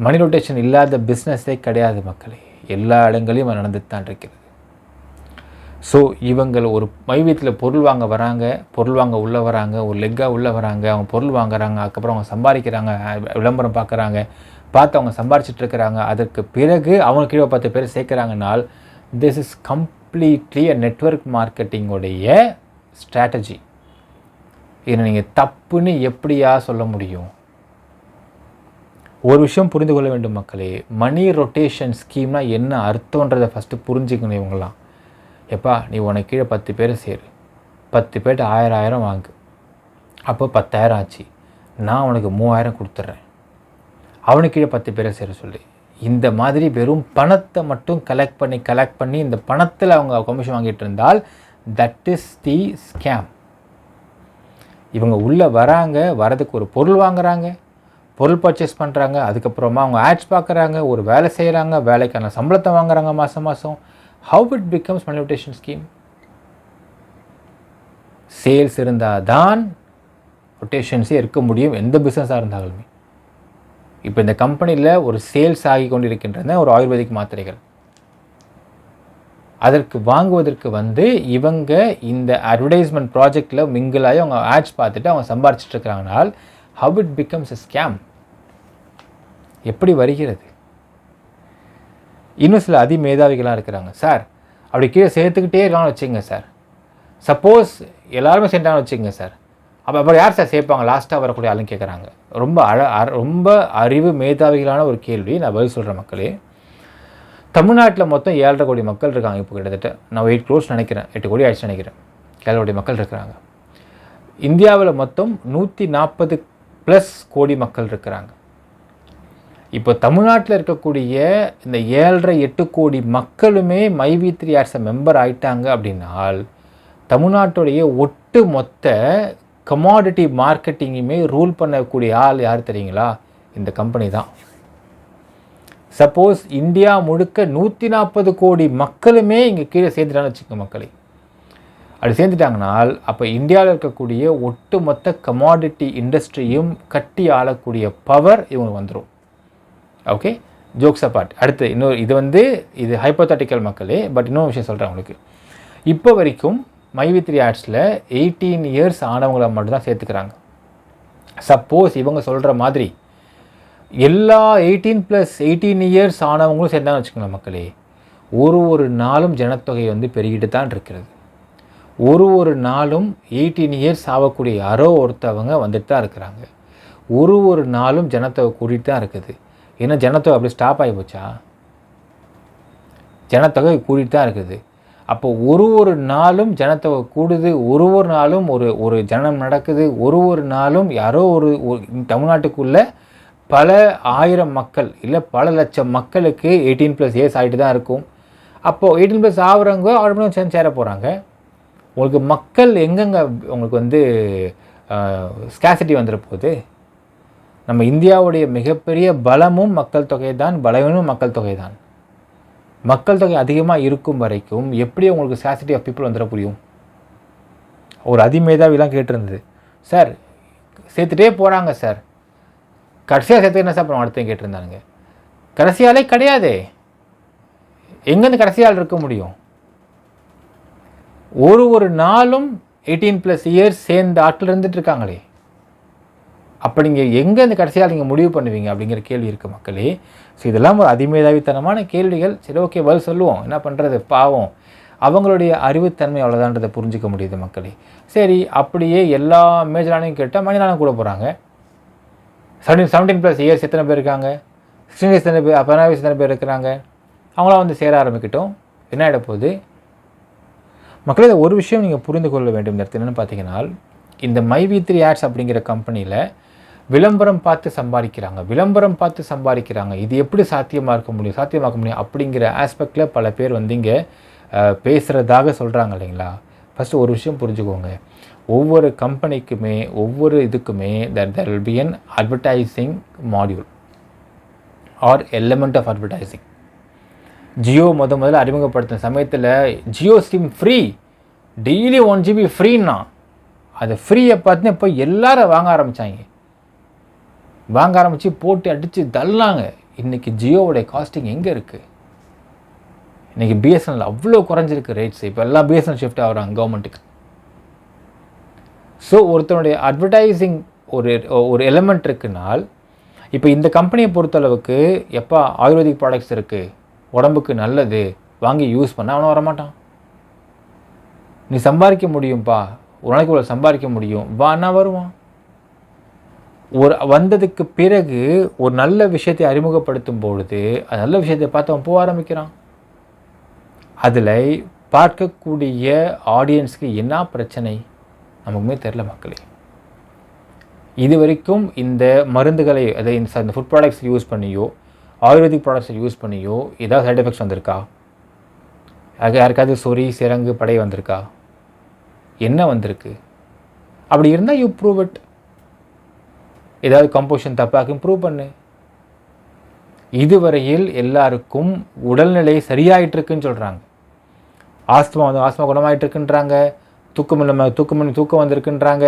மணி ரொட்டேஷன் இல்லாத பிஸ்னஸே கிடையாது மக்களே. எல்லா இடங்களையும் நடந்துட்டு தான் இருக்கிறது. ஸோ இவங்கள் ஒரு மைவீத்தில் பொருள் வாங்க வராங்க, பொருள் வாங்க உள்ளே வராங்க, ஒரு லெக்காக உள்ளே வராங்க, அவங்க பொருள் வாங்குறாங்க, அதுக்கப்புறம் அவங்க சம்பாதிக்கிறாங்க, விளம்பரம் பார்க்குறாங்க, பார்த்து அவங்க சம்பாரிச்சிட்ருக்கிறாங்க. அதற்கு பிறகு அவங்க கீழே 10 பேர் சேர்க்குறாங்கனால் this is completely a network மார்க்கெட்டிங்கோடைய ஸ்ட்ராட்டஜி. இதை நீங்கள் தப்புன்னு எப்படியா சொல்ல முடியும்? ஒரு விஷயம் புரிந்து கொள்ள வேண்டும் மக்களே, மணி ரொட்டேஷன் ஸ்கீம்னா என்ன அர்த்தன்றதை ஃபஸ்ட்டு புரிஞ்சுக்கணும். இவங்களாம் எப்பா நீ உனக்கு கீழே 10 பேர் சேரு, 10 பேர்ட்டு 1000 வாங்கு, அப்போ 10,000 ஆச்சு, நான் உனக்கு 3000 கொடுத்துட்றேன், அவனுக்கு கீழே 10 பேரை சேர சொல்லி. இந்த மாதிரி வெறும் பணத்தை மட்டும் கலெக்ட் பண்ணி இந்த பணத்தில் அவங்க கமிஷன் வாங்கிட்டு இருந்தால் தட் இஸ் தி ஸ்கேம். இவங்க உள்ளே வராங்க, வரதுக்கு ஒரு பொருள் வாங்குறாங்க, பொருள் பர்ச்சேஸ் பண்ணுறாங்க, அதுக்கப்புறமா அவங்க ஆட்ஸ் பார்க்குறாங்க, ஒரு வேலை செய்கிறாங்க, வேலைக்கான சம்பளத்தை வாங்குறாங்க மாதம். How it becomes money rotation scheme? Sales இருந்தால் தான் ரொட்டேஷன்ஸே இருக்க முடியும், எந்த பிஸ்னஸாக இருந்தாலுமே. இப்போ இந்த கம்பெனியில் ஒரு சேல்ஸ் ஆகி கொண்டிருக்கின்றன ஒரு ஆயுர்வேதிக் மாத்திரைகள். அதற்கு வாங்குவதற்கு இவங்க இந்த அட்வர்டைஸ்மெண்ட் ப்ராஜெக்டில் மிங்கிளாகி அவங்க ஆட்ஸ் பார்த்துட்டு அவங்க சம்பாரிச்சிட்டு இருக்கிறாங்கனால் how it becomes a scam? எப்படி வருகிறது? இன்னும் சில அதிமேதாவிகளாக இருக்கிறாங்க. சார் அப்படி கீழே சேர்த்துக்கிட்டே இருக்காங்கன்னு வச்சுங்க சார், சப்போஸ் எல்லாருமே சேர்ந்தாங்கன்னு வச்சுங்க சார், அப்புறம் யார் சார் சேர்ப்பாங்க லாஸ்ட்டாக வரக்கூடிய ஆளுன்னு கேட்குறாங்க. ரொம்ப அறிவு மேதாவிகளான ஒரு கேள்வி. நான் பதில் சொல்கிறேன் மக்களே. தமிழ்நாட்டில் மொத்தம் 7.5 கோடி மக்கள் இருக்காங்க. இப்போ கிட்டத்தட்ட நான் 8 crores நினைக்கிறேன், 8 கோடி ஆயிடுச்சு நினைக்கிறேன். 7 கோடி மக்கள் இருக்கிறாங்க. இந்தியாவில் மொத்தம் 140+ கோடி மக்கள் இருக்கிறாங்க. இப்போ தமிழ்நாட்டில் இருக்கக்கூடிய இந்த 7.5-8 கோடி மக்களுமே மைவி3 ஆட்ஸ் மெம்பர் ஆயிட்டாங்க அப்படின்னால் தமிழ்நாட்டுடைய ஒட்டு மொத்த கமாடிட்டி மார்க்கெட்டிங்குமே ரூல் பண்ணக்கூடிய ஆள் யார் தெரியுங்களா? இந்த கம்பெனி தான். சப்போஸ் இந்தியா முழுக்க 140 கோடி மக்களுமே இங்கே கீழே சேர்ந்துட்டான்னு வச்சுக்கோங்க மக்களே, அப்படி சேர்ந்துட்டாங்கனால் அப்போ இந்தியாவில் இருக்கக்கூடிய ஒட்டுமொத்த கமாடிட்டி இண்டஸ்ட்ரியும் கட்டி ஆளக்கூடிய பவர் இவங்களுக்கு வந்துடும். Okay, jokes apart. அடுத்து இன்னொரு இது ஹைப்போதட்டிக்கல் மக்களே, பட் இன்னொரு விஷயம் சொல்கிறேன் உங்களுக்கு. இப்போ வரைக்கும் மைவி3 ஆட்ஸில் 18 இயர்ஸ் ஆனவங்களை மட்டும்தான் சேர்த்துக்கிறாங்க. சப்போஸ் இவங்க சொல்கிற மாதிரி எல்லா 18+ இயர்ஸ் ஆனவங்களும் சேர்ந்தான்னு வச்சுக்கோங்களேன் மக்களே, ஒரு நாளும் ஜனத்தொகை பெருகிட்டு தான் இருக்கிறது. ஒரு நாளும் 18 இயர்ஸ் ஆகக்கூடிய யாரோ ஒருத்தவங்க வந்துட்டு தான் இருக்கிறாங்க. ஒரு நாளும் ஜனத்தொகை கூட்டிகிட்டு தான் இருக்குது. ஏன்னா ஜனத்தொகை அப்படி ஸ்டாப் ஆகி போச்சா? ஜனத்தொகை கூட்டிகிட்டு தான் இருக்குது. அப்போ ஒரு நாளும் ஜனத்தொகை கூடுது, ஒரு நாளும் ஒரு ஜனனம் நடக்குது, ஒரு நாளும் யாரோ ஒரு தமிழ்நாட்டுக்குள்ளே பல ஆயிரம் மக்கள் இல்லை பல லட்சம் மக்களுக்கு 18+ இயர்ஸ் ஆகிட்டு தான் இருக்கும். அப்போது 18+ ஆகிறவங்க ஆட்டோமேட்டிக்காக சேர போகிறாங்க. உங்களுக்கு மக்கள் எங்கெங்கே உங்களுக்கு ஸ்கேசிட்டி வந்துட போகுது. நம்ம இந்தியாவுடைய மிகப்பெரிய பலமும் மக்கள் தொகை தான், பலவீனமும் மக்கள் தொகை தான். மக்கள் தொகை அதிகமாக இருக்கும் வரைக்கும் எப்படி உங்களுக்கு ஸ்கேசிட்டி ஆஃப் பீப்புள் வந்துட புரியும்? ஒரு அதிமேதாவிலாம் கேட்டிருந்தது, சார் சேர்த்துட்டே போகிறாங்க சார், கடைசியாக சேர்த்து என்ன சார் அப்புறம் அடுத்த கேட்டிருந்தானுங்க. கடைசியாலே கிடையாதே, எங்கேருந்து கடைசியால் இருக்க முடியும்? ஒரு நாளும் 18+ இயர்ஸ் சேர்ந்த ஆட்கள் இருந்துட்டு இருக்காங்களே, அப்போ நீங்கள் எங்கே இந்த கடைசியால் நீங்கள் முடிவு பண்ணுவீங்க அப்படிங்கிற கேள்வி இருக்குது மக்களே. ஸோ இதெல்லாம் ஒரு அதிமேதாவித்தனமான கேள்விகள். சரி, ஓகே, பதில் சொல்லுவோம், என்ன பண்ணுறது, பாவம் அவங்களுடைய அறிவுத்தன்மை அவ்வளோதான்றதை புரிஞ்சிக்க முடியுது மக்களே. சரி, அப்படியே எல்லா மேஜரானையும் கேட்டால் மனிதனாலும் கூட போகிறாங்க. 17+ இயர்ஸ் எத்தனை பேர் இருக்காங்க, 16 இயர்ஸ் எத்தனை பேர், 15 வயசு எத்தனை பேர் இருக்கிறாங்க, அவங்களாம் சேர ஆரம்பிக்கிட்டோம். என்ன ஆகிட போகுது மக்களே? ஒரு விஷயம் நீங்கள் புரிந்து கொள்ள வேண்டும் இந்த இடத்துல என்னென்னு பார்த்தீங்கன்னா, இந்த மைவி3 ஆட்ஸ் அப்படிங்கிற கம்பெனியில் விளம்பரம் பார்த்து சம்பாதிக்கிறாங்க. இது எப்படி சாத்தியமாக்க முடியும் அப்படிங்கிற ஆஸ்பெக்டில் பல பேர் இங்கே பேசுகிறதாக சொல்கிறாங்க இல்லைங்களா? ஃபஸ்ட்டு ஒரு விஷயம் புரிஞ்சுக்கோங்க. ஒவ்வொரு கம்பெனிக்குமே ஒவ்வொரு இதுக்குமே there will be an advertising module or element of advertising. Jio முதல்ல அறிமுகப்படுத்தின சமயத்தில் Jio sim free, daily 1 GB ஃப்ரீன்னா அது ஃப்ரீயை பார்த்து இப்போ எல்லாரும் வாங்க ஆரம்பித்து போட்டு அடித்து தள்ளாங்க. இன்றைக்கி ஜியோவுடைய காஸ்டிங் எங்கே இருக்குது? இன்றைக்கி பிஎஸ்என்எல் அவ்வளோ குறைஞ்சிருக்கு ரேட்ஸ். இப்போ எல்லாம் பிஎஸ்என்எல் ஷிஃப்ட் ஆகிறாங்க கவர்மெண்ட்டுக்கு. ஸோ ஒருத்தனுடைய அட்வர்டைஸிங் ஒரு எலிமெண்ட் இருக்குனால், இப்போ இந்த கம்பெனியை பொறுத்தளவுக்கு எப்போ ஆயுர்வேதிக் ப்ராடக்ட்ஸ் இருக்குது, உடம்புக்கு நல்லது, வாங்கி யூஸ் பண்ண அவனை வரமாட்டான். நீ சம்பாதிக்க முடியும்ப்பா, ஒரு நாளைக்கு இவ்வளோ சம்பாதிக்க முடியும் வான்னா வருவான். வந்ததுக்கு பிறகு ஒரு நல்ல விஷயத்தை அறிமுகப்படுத்தும் பொழுது அது நல்ல விஷயத்தை பார்த்து அவன் போக ஆரம்பிக்கிறான். அதில் பார்க்கக்கூடிய ஆடியன்ஸுக்கு என்ன பிரச்சனை நமக்குமே தெரில மக்களே. இது வரைக்கும் இந்த மருந்துகளை அதை இந்த ஃபுட் ப்ராடக்ட்ஸ் யூஸ் பண்ணியோ ஆயுர்வேதிக் ப்ராடக்ட்ஸை யூஸ் பண்ணியோ ஏதாவது சைட் எஃபெக்ட்ஸ் வந்திருக்கா? யாருக்காவது சொறி சிரங்கு படை வந்திருக்கா? என்ன வந்திருக்கு? அப்படி இருந்தால் யூ ப்ரூவ் இட். ஏதாவது கம்போஷன் தப்பாக்கும் ப்ரூவ் பண்ணு. இதுவரையில் எல்லாருக்கும் உடல்நிலை சரியாயிட்டிருக்குன்னு சொல்கிறாங்க. ஆஸ்துமா குணமாயிட்டிருக்குன்றாங்க, தூக்கம் வந்திருக்குன்றாங்க.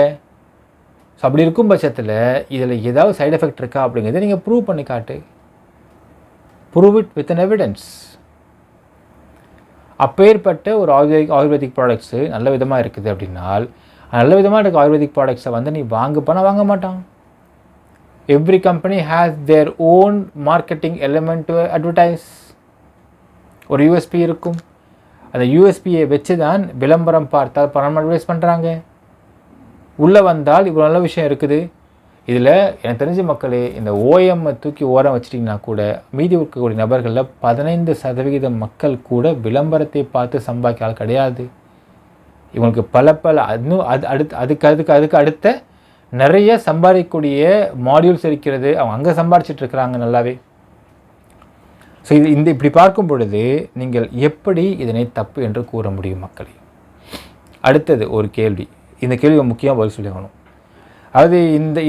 ஸோ அப்படி இருக்கும் பட்சத்தில் இதில் ஏதாவது சைடு எஃபெக்ட் இருக்கா அப்படிங்கிறத நீங்கள் ப்ரூவ் பண்ணி காட்டு. Prove it with an evidence. அப்பேற்பட்ட ஒரு ஆயுர்வேதிக் ப்ராடக்ட்ஸு நல்ல விதமாக இருக்குது அப்படின்னால், நல்ல விதமாக இருக்க ஆயுர்வேதிக் ப்ராடக்ட்ஸை நீ வாங்க மாட்டான். Every company has their own marketing element to advertise. ஒரு யூஎஸ்பி இருக்கும். அந்த யூஎஸ்பியை வச்சு தான் விளம்பரம் பார்த்தால் பணம் அட்வைஸ் பண்ணுறாங்க. உள்ளே வந்தால் இவ்வளோ நல்ல விஷயம் இருக்குது. இதில் எனக்கு தெரிஞ்ச மக்களே, இந்த ஓஎம்மை தூக்கி ஓரம் வச்சிட்டிங்கன்னா கூட மீதி இருக்கக்கூடிய நபர்களில் 15% மக்கள் கூட விளம்பரத்தை பார்த்து சம்பாதிக்கால் கிடையாது. இவங்களுக்கு பல இன்னும் அதுக்கு அடுத்த நிறைய சம்பாதிக்கக்கூடிய மாடியூல்ஸ் இருக்கிறது. அவங்க அங்கே சம்பாதிச்சிட்டு இருக்கிறாங்க நல்லாவே. ஸோ இப்படி பார்க்கும் பொழுது நீங்கள் எப்படி இதனை தப்பு என்று கூற முடியும் மக்களே? அடுத்தது ஒரு கேள்வி. இந்த கேள்வி முக்கியமாக பதில் சொல்லணும். அதாவது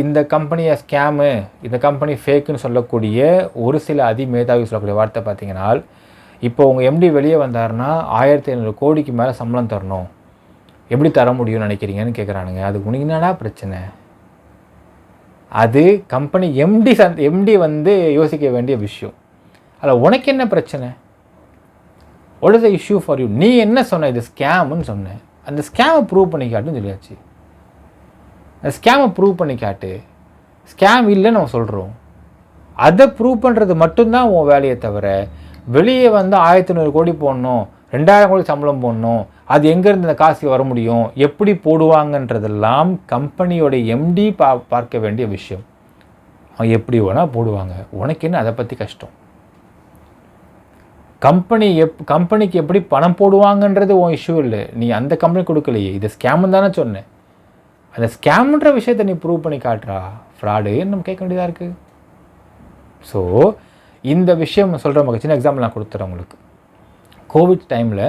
இந்த கம்பெனியை ஸ்கேமு, இந்த கம்பெனி ஃபேக்குன்னு சொல்லக்கூடிய ஒரு சில அதிமேதாவி சொல்லக்கூடிய வார்த்தை பார்த்தீங்கன்னா, இப்போ உங்கள் எம்டி வெளியே வந்தாருன்னா 1500 கோடிக்கு மேலே சம்பளம் தரணும், எப்படி தர முடியும்னு நினைக்கிறீங்கன்னு கேட்குறானுங்க. அது உனக்கு என்னடா பிரச்சனை? அது கம்பெனி எம்டி வந்து யோசிக்க வேண்டிய விஷயம். அதில் உனக்கு என்ன பிரச்சனை? What is the issue for you? நீ என்ன சொன்ன? இது ஸ்கேம்னு சொன்னேன். அந்த ஸ்கேமை ப்ரூவ் பண்ணி காட்டுன்னு சொல்லியாச்சு. அந்த ஸ்கேமை ப்ரூவ் பண்ணி காட்டு. ஸ்கேம் இல்லைன்னு நம்ம சொல்கிறோம். அதை ப்ரூவ் பண்ணுறது மட்டும்தான் உன் வேலையை தவிர, வெளியே வந்து 1500 கோடி போடணும், 2000 கோடி சம்பளம் போடணும், அது எங்கேருந்து இந்த காசு வர முடியும், எப்படி போடுவாங்கன்றதெல்லாம் கம்பெனியோட எம்டி பார்க்க வேண்டிய விஷயம். அவன் எப்படி வேணால் போடுவாங்க. உனக்கு என்ன அதை பற்றி கஷ்டம்? கம்பெனிக்கு எப்படி பணம் போடுவாங்கன்றது உன் இஷ்யூ இல்லை. நீ அந்த கம்பெனி கொடுக்கலையே, இது ஸ்கேம்னு தானே சொன்னேன். அந்த ஸ்கேம்ன்ற விஷயத்தை நீ ப்ரூவ் பண்ணி காட்டுறா. ஃப்ராடுன்னு நம்ம கேட்க வேண்டியதாக இருக்குது. ஸோ இந்த விஷயம் சொல்கிற சின்ன எக்ஸாம்பிள் நான் கொடுத்துறேன் உங்களுக்கு. கோவிட் டைமில்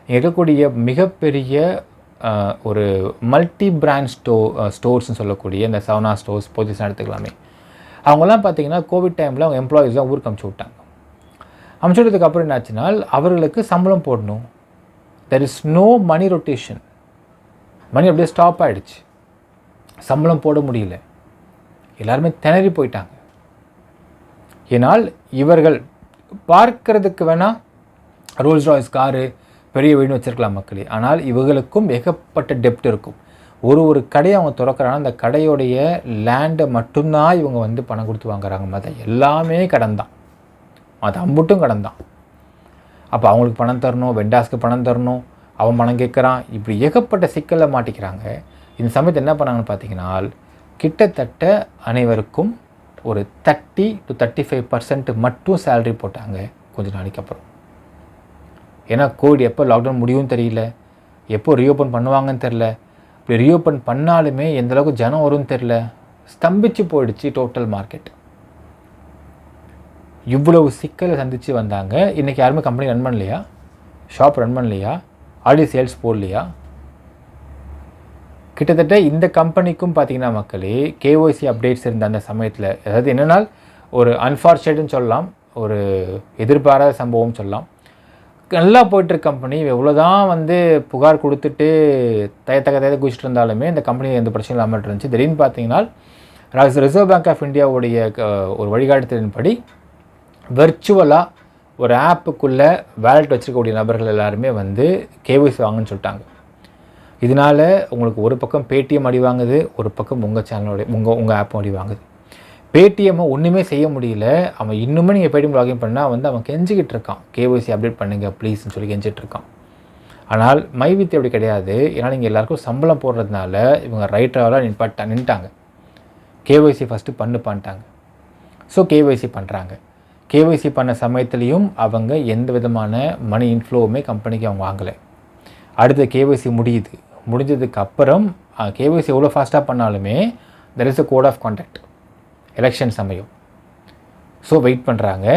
இருக்கக்கூடிய மிகப்பெரிய ஒரு மல்டி பிராண்ட் ஸ்டோர்ஸ்னு சொல்லக்கூடிய இந்த சவனா ஸ்டோர்ஸ், போத்திஸ் எடுத்துக்கலாமே, அவங்கெல்லாம் பார்த்தீங்கன்னா கோவிட் டைமில் அவங்க எம்ப்ளாயீஸ்லாம் ஊருக்கு அமுச்சு விட்டாங்க. அமுச்சு விட்டதுக்கு அப்புறம் என்னாச்சுன்னா அவர்களுக்கு சம்பளம் போடணும். There is no money rotation. Money அப்படியே ஸ்டாப் ஆகிடுச்சு. சம்பளம் போட முடியல. எல்லாருமே திணறி போயிட்டாங்க. ஏனால் இவர்கள் பார்க்கறதுக்கு வேணால் ரோல்ஸ் ராய்ஸ் காரு, பெரிய வீடுன்னு வச்சுருக்கலாம் மக்களே. ஆனால் இவர்களுக்கும் ஏகப்பட்ட டெப்ட் இருக்கும். ஒரு கடையை அவங்க திறக்கிறாங்கன்னா அந்த கடையோடைய லேண்டை மட்டும்தான் இவங்க வந்து பணம் கொடுத்து வாங்குறாங்க. மற்ற எல்லாமே கடன் தான். அது அம்புட்டும் கடன் தான். அப்போ அவங்களுக்கு பணம் தரணும், வெண்டாஸ்க்கு பணம் தரணும், அவன் பணம் கேட்குறான். இப்படி ஏகப்பட்ட சிக்கலில் மாட்டிக்கிறாங்க. இந்த சமயத்தில் என்ன பண்ணாங்கன்னு பார்த்தீங்கன்னா, கிட்டத்தட்ட அனைவருக்கும் ஒரு 30 to 35% மட்டும் சேலரி போட்டாங்க கொஞ்சம் நாளைக்கு அப்புறம். ஏன்னா கோவிட் எப்போ லாக்டவுன் முடியும்னு தெரியல, எப்போ ரீஓப்பன் பண்ணுவாங்கன்னு தெரில. இப்படி ரீஓப்பன் பண்ணாலுமே எந்தளவுக்கு ஜனம் வரும்னு தெரில. ஸ்தம்பிச்சு போயிடுச்சு டோட்டல் மார்க்கெட். இவ்வளவு சிக்கலை சந்தித்து வந்தாங்க. இன்றைக்கி யாருமே கம்பெனி ரன் பண்ணலையா? ஷாப் ரன் பண்ணலையா? ஆல்ரெடி சேல்ஸ் போடலையா? கிட்டத்தட்ட இந்த கம்பெனிக்கும் பார்த்தீங்கன்னா மக்களே, கேஒய்சி அப்டேட்ஸ் இருந்த அந்த சமயத்தில், அதாவது என்னென்னால் ஒரு அன்ஃபார்ச்சுனேட்னு சொல்லலாம், ஒரு எதிர்பாராத சம்பவம் சொல்லலாம். நல்லா போய்ட்டுருக்க கம்பெனி எவ்வளோ தான் வந்து புகார் கொடுத்துட்டு தயத்த குதிச்சுட்டு இருந்தாலுமே இந்த கம்பெனி எந்த பிரச்சனையும் இல்லாமல் இருந்துச்சு. திடீர்னு பார்த்தீங்கன்னா ரிசர்வ் பேங்க் ஆஃப் இந்தியாவுடைய ஒரு வழிகாட்டுதலின்படி வெர்ச்சுவலாக ஒரு ஆப்புக்குள்ளே வேலெட் வச்சுருக்கக்கூடிய நபர்கள் எல்லாருமே வந்து கேஒய்சி வாங்கன்னு சொல்லிட்டாங்க. இதனால் உங்களுக்கு ஒரு பக்கம் பேடிஎம் அடி வாங்குது, ஒரு பக்கம் உங்கள் சேனலோடைய உங்கள் ஆப்பும் அடி வாங்குது. பேடிஎம்மை ஒன்றுமே செய்ய முடியல. அவன் இன்னுமே நீங்கள் பேடிஎம் லாகின் பண்ணால் வந்து அவன் கெஞ்சிக்கிட்டு இருக்கான், கேஒய்சி அப்டேட் பண்ணுங்க ப்ளீஸ்ன்னு சொல்லி கெஞ்சிட்டு இருக்கான். ஆனால் மைவித் அப்படி கிடையாது. ஏன்னா நீங்கள் எல்லாருக்கும் சம்பளம் போடுறதுனால இவங்க ரைட்டராக நின்ட்டாங்க. கேஒய்சி ஃபஸ்ட்டு பண்ணிட்டாங்க. ஸோ கேஒய்சி பண்ணுறாங்க. கேஒய்சி பண்ண சமயத்துலேயும் அவங்க எந்த விதமான மணி இன்ஃப்ளோவுமே கம்பெனிக்கு அவங்க வாங்கலை. அடுத்த கேஒய்சி முடிஞ்சதுக்கு அப்புறம் கேஒய்சி எவ்வளோ ஃபாஸ்ட்டாக பண்ணாலுமே there is a code of conduct election சமயம். ஸோ வெயிட் பண்ணுறாங்க.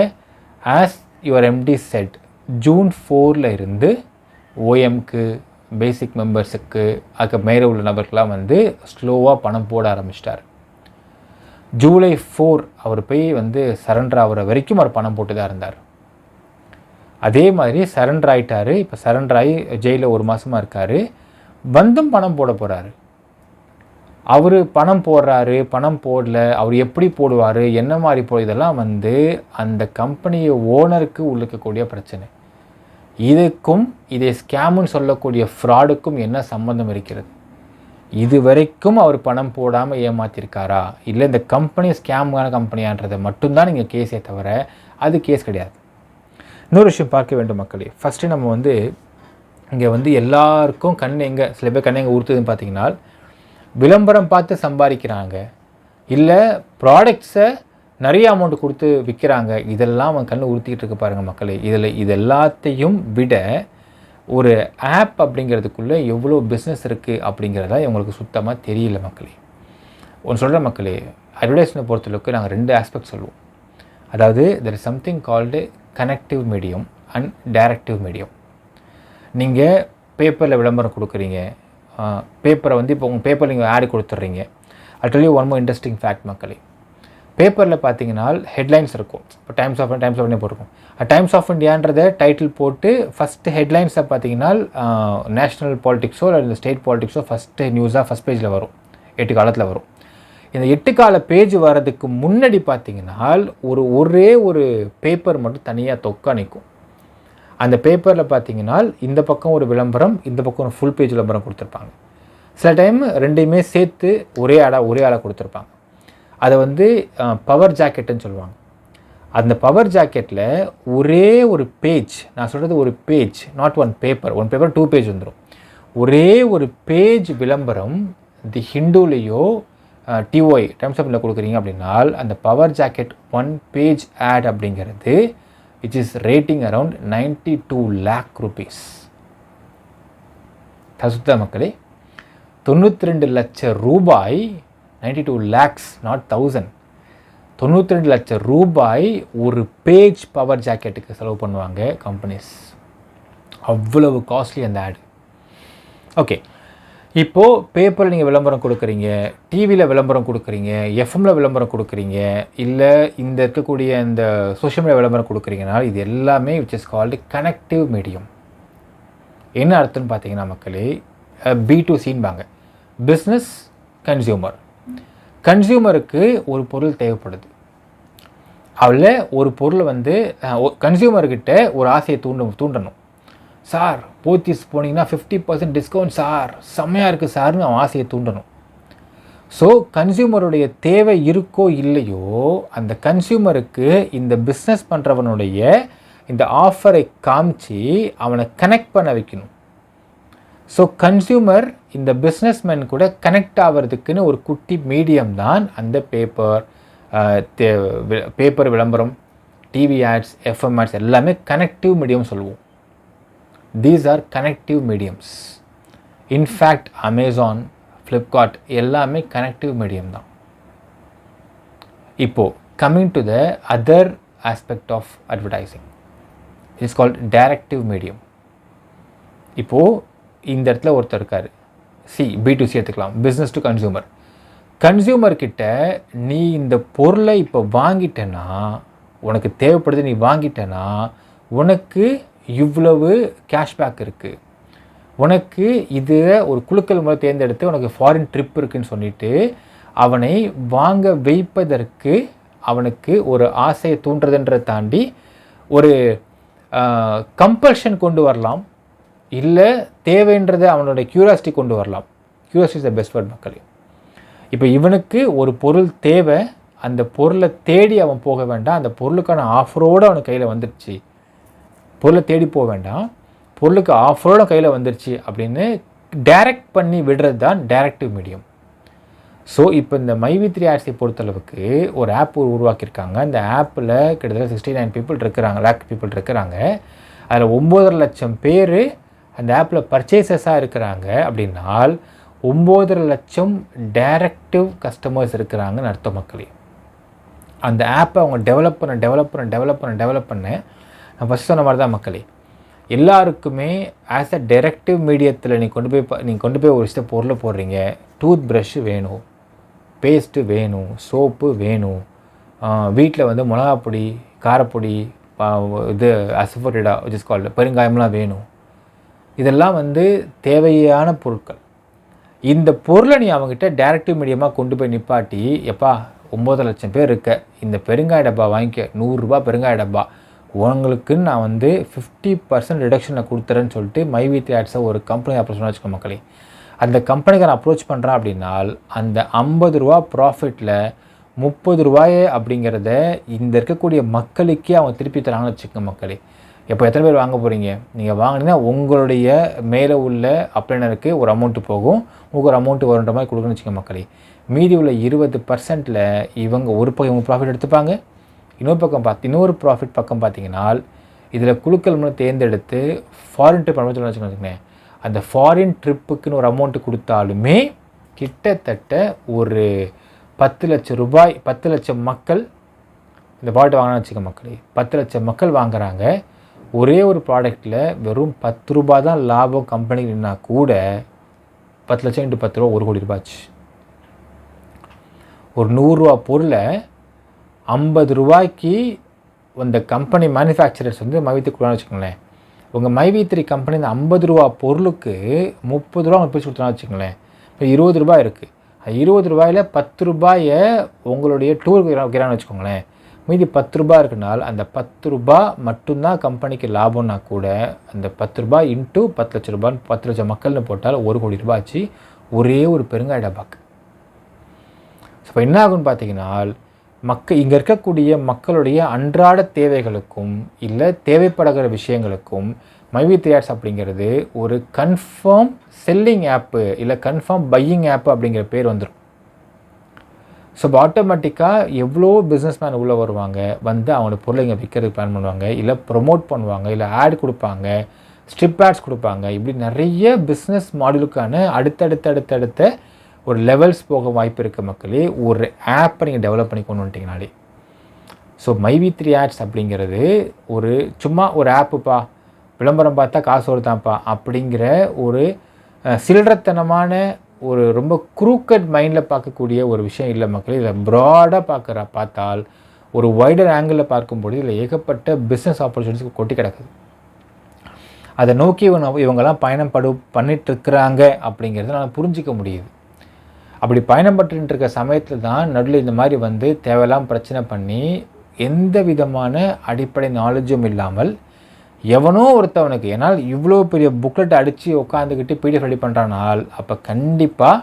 As your MD said, June 4 இருந்து ஓஎம்க்கு, பேசிக் மெம்பர்ஸுக்கு, அதுக்கு மேலே உள்ள நபர்கள்லாம் வந்து ஸ்லோவாக பணம் போட ஆரம்பிச்சிட்டார். ஜூலை 4 அவர் போய் வந்து சரண்டர் ஆகிற வரைக்கும் அவர் பணம் போட்டு தான் இருந்தார். அதே மாதிரி சரண்டர் ஆகிட்டார். இப்போ சரண்டர் ஆகி ஜெயிலில் 1 மாதமாக இருக்கார். வந்தும் பணம் போட போகிறாரு. அவர் பணம் போடுறாரு, பணம் போடல, அவர் எப்படி போடுவார், என்ன மாதிரி இதெல்லாம் வந்து அந்த கம்பெனியை ஓனருக்கு உள்ளிக்கக்கூடிய பிரச்சனை. இதுக்கும் இதே ஸ்கேமுன்னு சொல்லக்கூடிய ஃப்ராடுக்கும் என்ன சம்மந்தம் இருக்கிறது? இது வரைக்கும் அவர் பணம் போடாமல் ஏமாற்றிருக்காரா, இல்லை இந்த கம்பெனி ஸ்கேமான கம்பெனியான்றதை மட்டும்தான் நீங்கள் கேஸே தவிர அது கேஸ் கிடையாது. இன்னொரு விஷயம் பார்க்க வேண்டும் மக்களே. ஃபஸ்ட்டு நம்ம வந்து இங்கே வந்து எல்லாருக்கும் சில பேர் கண் எங்கே உறுத்துதுன்னு பார்த்தீங்கன்னா, விளம்பரம் பார்த்து சம்பாதிக்கிறாங்க, இல்லை ப்ராடக்ட்ஸை நிறைய அமௌண்ட் கொடுத்து விற்கிறாங்க. இதெல்லாம் அவன் கண்ணு உறுத்திக்கிட்டு இருக்கு பாருங்கள் மக்களே. இது எல்லாத்தையும் விட ஒரு ஆப் அப்படிங்கிறதுக்குள்ளே எவ்வளோ பிஸ்னஸ் இருக்குது அப்படிங்கிறதா இவங்களுக்கு சுத்தமாக தெரியல மக்களே. ஒன்று சொல்கிற மக்களே, அட்வர்டைஸ்மெண்ட் பொறுத்தளவுக்கு நாங்கள் 2 ஆஸ்பெக்ட் சொல்லுவோம். அதாவது there is something called connective medium and directive medium. நீங்கள் பேப்பரில் விளம்பரம் கொடுக்குறீங்க, பேப்பரை வந்து இப்போ உங்கள் பேப்பரில் நீங்கள் ஆட் கொடுத்துட்றீங்க. I tell you one more interesting fact மக்களே. பேப்பரில் பார்த்தீங்கன்னா ஹெட்லைன்ஸ் இருக்கும். இப்போ டைம்ஸ் ஆஃப் இந்தியா போட்டிருக்கும். டைம்ஸ் ஆஃப் இந்தியான்றதை டைட்டில் போட்டு ஃபஸ்ட்டு ஹெட்லைன்ஸை பார்த்தீங்கன்னா நேஷ்னல் பாலிட்டிக்ஸோ இல்லை ஸ்டேட் பாலிட்டிக்ஸோ ஃபஸ்ட்டு நியூஸாக ஃபஸ்ட் பேஜில் வரும், 8 காலத்தில் வரும். இந்த 8 கால பேஜ் வர்றதுக்கு முன்னாடி பார்த்தீங்கன்னா ஒரே ஒரு பேப்பர் மட்டும் தனியாக தொக்கா நிற்கும். அந்த பேப்பரில் பார்த்தீங்கன்னா இந்த பக்கம் ஒரு விளம்பரம், இந்த பக்கம் ஒரு ஃபுல் பேஜ் விளம்பரம் கொடுத்துருப்பாங்க. சில டைம் ரெண்டையுமே சேர்த்து ஒரே ஆளாக கொடுத்துருப்பாங்க. அதை வந்து பவர் ஜாக்கெட்டுன்னு சொல்லுவாங்க. அந்த பவர் ஜாக்கெட்டில் ஒரே ஒரு பேஜ், நான் சொல்கிறது ஒரு page, not one paper 2 page வந்துடும். ஒரே ஒரு பேஜ் விளம்பரம் தி ஹிந்துலேயோ டிஒய் டைம்ஸ் ஆஃப் இந்தியாவில் கொடுக்குறீங்க அப்படின்னால் அந்த பவர் ஜாக்கெட் 1 பேஜ் ஆட் அப்படிங்கிறது which is rating around 92 lakh rupees. தசுத்த மக்களே, 92 லட்சம் ரூபாய், 92 lakhs நாட் 1000, 92 லட்சம் ரூபாய் ஒரு பேஜ் பவர் ஜாக்கெட்டுக்கு செலவு பண்ணுவாங்க கம்பெனிஸ். அவ்வளவு காஸ்ட்லி அந்த ஆடு. ஓகே, இப்போது பேப்பரில் நீங்கள் விளம்பரம் கொடுக்குறீங்க, டிவியில் விளம்பரம் கொடுக்குறீங்க, எஃப்எம்மில் விளம்பரம் கொடுக்குறீங்க, இல்லை இந்த இருக்கக்கூடிய இந்த சோஷியல் மீடியா விளம்பரம் கொடுக்குறீங்கன்னா இது எல்லாமே which is called connective medium. என்ன அர்த்தம்னு பார்த்தீங்கன்னா மக்களே, B2Cன்பாங்க, பிஸ்னஸ் கன்சியூமர். கன்சியூமருக்கு ஒரு பொருள் தேவைப்படுது. அதில் ஒரு பொருளை வந்து கன்சியூமர்கிட்ட ஒரு ஆசையை தூண்டணும். சார் போத்தீஸ் போனீங்கன்னா 50% டிஸ்கவுண்ட் சார், செம்மையாக இருக்குது சார்னு அவன் ஆசையை தூண்டணும். ஸோ கன்சியூமருடைய தேவை இருக்கோ இல்லையோ அந்த கன்சியூமருக்கு இந்த பிஸ்னஸ் பண்ணுறவனுடைய இந்த ஆஃபரை காமிச்சு அவனை கனெக்ட் பண்ண வைக்கணும். ஸோ கன்சியூமர் இந்த பிஸ்னஸ்மேன் கூட கனெக்ட் ஆகிறதுக்குன்னு ஒரு குட்டி மீடியம் தான் அந்த பேப்பர் விளம்பரம், டிவி ஆட்ஸ், எஃப்எம் ஆட்ஸ் எல்லாமே கனெக்டிவ் மீடியம் சொல்லுவோம். These are connective mediums. In fact, Amazon, Flipkart எல்லாமே connective medium தான். இப்போது coming to the other aspect of advertising, it is called directive medium. இப்போது இந்த இடத்துல ஒருத்தர் இருக்கார், B2C எடுத்துக்கலாம், business to consumer. கன்சியூமர் கிட்ட நீ இந்த பொருளை இப்போ வாங்கிட்டேன்னா, உனக்கு தேவைப்படுது, நீ வாங்கிட்டேன்னா உனக்கு இவ்வளவு கேஷ்பேக் இருக்குது, உனக்கு இது ஒரு குழுக்கள் முறை தேர்ந்தெடுத்து உனக்கு ஃபாரின் ட்ரிப் இருக்குதுன்னு சொல்லிவிட்டு அவனை வாங்க வைப்பதற்கு அவனுக்கு ஒரு ஆசையை தூண்டுறதுன்றதை தாண்டி ஒரு கம்பல்ஷன் கொண்டு வரலாம், இல்லை தேவைன்றதை அவனோட க்யூரியாசிட்டி கொண்டு வரலாம். Curiosity is the best word மக்களே. இப்போ இவனுக்கு ஒரு பொருள் தேவை, அந்த பொருளை தேடி அவன் போக வேண்டாம், அந்த பொருளுக்கான ஆஃபரோடு அவனுக்கு கையில் வந்துடுச்சு, பொருளை தேடி போக வேண்டாம், பொருளுக்கு ஆஃபரோட கையில் வந்துருச்சு அப்படின்னு டைரக்ட் பண்ணி விடுறது தான் டைரக்டிவ் மீடியம். ஸோ இப்போ இந்த மைவி3 ஆட்ஸை பொறுத்தளவுக்கு ஒரு ஆப் உருவாக்கியிருக்காங்க. அந்த ஆப்பில் கிட்டத்தட்ட 69 பீப்புள் இருக்கிறாங்க, லேக் பீப்புள் இருக்கிறாங்க. அதில் 9.5 லட்சம் பேர் அந்த ஆப்பில் பர்ச்சேசஸாக இருக்கிறாங்க. அப்படின்னால் 9.5 லட்சம் டைரக்டிவ் கஸ்டமர்ஸ் இருக்கிறாங்கன்னு அர்த்தம் மக்களே. அந்த ஆப்பை அவங்க டெவலப் பண்ண நான் ஃபஸ்ட் சொன்ன மாதிரி தான் மக்களே, எல்லாருக்குமே ஆஸ் அ டைரக்டிவ் மீடியத்தில் நீங்கள் கொண்டு போய் ஒரு விஷயத்தை பொருளை போடுறீங்க. டூத் ப்ரஷ்ஷு வேணும், பேஸ்ட்டு வேணும், சோப்பு வேணும், வீட்டில் வந்து மிளகாப்பொடி, காரப்பொடி, இது அசஃபோட்டடா விச் இஸ் கால்டு பெருங்காயம்லாம் வேணும். இதெல்லாம் வந்து தேவையான பொருட்கள். இந்த பொருளை நீ அவங்ககிட்ட டைரக்டிவ் மீடியமாக கொண்டு போய் நிப்பாட்டி, எப்பா 9 லட்சம் பேர் இருக்க, இந்த பெருங்காய டப்பா வாங்கிக்க, 100 ரூபா பெருங்காய டப்பா உங்களுக்குன்னு நான் வந்து 50% ரிடக்ஷனில் கொடுத்துறேன்னு சொல்லிட்டு மைவி3 ஆட்ஸை ஒரு கம்பெனி அப்ரோச் பண்ண வச்சுக்கோ மக்களே. அந்த கம்பெனிக்கு நான் அப்ரோச் பண்ணுறேன் அப்படின்னால் அந்த 50 ரூபா ப்ராஃபிட்டில் 30 ரூபாயே அப்படிங்கிறத இந்த இருக்கக்கூடிய மக்களுக்கே அவங்க திருப்பி தராங்கன்னு வச்சுக்கோங்க மக்களே. எப்போ எத்தனை பேர் வாங்க போகிறீங்க, நீங்கள் வாங்கினீங்கன்னா உங்களுடைய மேலே உள்ள அப்ளைனருக்கு ஒரு அமௌண்ட்டு போகும், உங்களுக்கு ஒரு அமௌண்ட்டு வருன்ற மாதிரி கொடுக்குன்னு வச்சுக்கோங்க மக்களே. மீதி உள்ள 20%ல் இவங்க ஒரு பக்கம் இவங்க ப்ராஃபிட் எடுத்துப்பாங்க, இன்னொரு ப்ராஃபிட் பக்கம் பார்த்தீங்கன்னா இதில் குழுக்கள் மூலம் தேர்ந்தெடுத்து ஃபாரின் ட்ரிப் அனுமதி வச்சுக்கோங்க. அந்த ஃபாரின் ட்ரிப்புக்குன்னு ஒரு அமௌண்ட்டு கொடுத்தாலுமே கிட்டத்தட்ட ஒரு 10 லட்சம் ரூபாய், 10 லட்சம் மக்கள் இந்த ப்ராடக்ட் வாங்கினா வச்சுக்க மக்களே. 10 லட்சம் மக்கள் வாங்குகிறாங்க. ஒரே ஒரு ப்ராடக்டில் வெறும் 10 ரூபா தான் லாபம் கம்பெனிக்குன்னா கூட 10 லட்சம் × 10 ரூபா 1 கோடி ரூபாய் ஆச்சு. ஒரு 100 ரூபா பொருளை ரூ. 50 அந்த கம்பெனி மேனுஃபேக்சரர்ஸ் வந்து மைவி3 கொடுத்தான்னு வச்சுக்கோங்களேன். உங்கள் மைவி3 கம்பெனி இந்த ரூ. 50 பொருளுக்கு ரூ. 30 அவங்க பிரித்து கொடுத்தான்னு வச்சுக்கோங்களேன். இப்போ ரூ. 20 இருக்குது. ரூ. 20 உங்களுடைய டூருக்கு வைக்கிறான்னு வச்சுக்கோங்களேன். மீதி ரூ. 10 இருக்குனால் அந்த ரூ. 10 மட்டும்தான் கம்பெனிக்கு லாபம்னா கூட அந்த ரூ. 10 இன்ட்டு 10 லட்ச ரூபான்னு 10 லட்சம் மக்கள்னு போட்டால் ₹1 கோடி ஆச்சு. ஒரே ஒரு பெருங்காய டப்பாக்கு. ஸோ இப்போ என்ன ஆகுன்னு பார்த்தீங்கன்னா, இங்கே இருக்கக்கூடிய மக்களுடைய அன்றாட தேவைகளுக்கும் இல்லை தேவைப்படுகிற விஷயங்களுக்கும் மைவி3 ஆட்ஸ் அப்படிங்கிறது ஒரு கன்ஃபார்ம் செல்லிங் ஆப்பு இல்லை கன்ஃபார்ம் பையிங் ஆப்பு அப்படிங்கிற பேர் வந்துடும். ஸோ இப்போ ஆட்டோமேட்டிக்காக எவ்வளோ பிஸ்னஸ்மேன் உள்ளே வருவாங்க, வந்து அவங்களோட பொருளை இங்கே விற்கிறதுக்கு பிளான் பண்ணுவாங்க, இல்லை ப்ரொமோட் பண்ணுவாங்க, இல்லை ஆட் கொடுப்பாங்க, ஸ்ட்ரிப் ஆட்ஸ் கொடுப்பாங்க. இப்படி நிறைய பிஸ்னஸ் மாடலுக்கான அடுத்தடுத்த ஒரு லெவல்ஸ் போக வாய்ப்பு இருக்க மக்களே ஒரு ஆப்பை நீங்கள் டெவலப் பண்ணி கொண்டு வந்துட்டிங்கனாலே. ஸோ மைவி3 ஆட்ஸ் அப்படிங்கிறது ஒரு சும்மா ஒரு ஆப்புப்பா, விளம்பரம் பார்த்தா காசு வருதான்ப்பா அப்படிங்கிற ஒரு சில்லறத்தனமான ஒரு ரொம்ப குரூக்கட் மைண்டில் பார்க்கக்கூடிய ஒரு விஷயம் இல்லை மக்களே. இதில் ப்ராடாக பார்த்தால் ஒரு வைடர் ஆங்கிளில் பார்க்கும்போது இதில் ஏகப்பட்ட பிஸ்னஸ் ஆப்பர்ச்சுனிட்டிஸ் கொட்டி கிடக்குது. அதை நோக்கி இவங்கெல்லாம் பயணம் பண்ணிட்டுருக்குறாங்க அப்படிங்கிறத நான் புரிஞ்சிக்க முடியுது. அப்படி பயணம் பண்ணிட்டு இருக்க சமயத்தில் தான் நடுவில் இந்த மாதிரி வந்து தேவையெல்லாம் பிரச்சனை பண்ணி எந்த விதமான அடிப்படை நாலேஜும் இல்லாமல் எவனோ ஒருத்தவனுக்கு, ஏன்னால் இவ்வளோ பெரிய புக்லெட் அடித்து உட்காந்துக்கிட்டு பிடிஎஃப் ரெடி பண்ணுறானால் அப்போ கண்டிப்பாக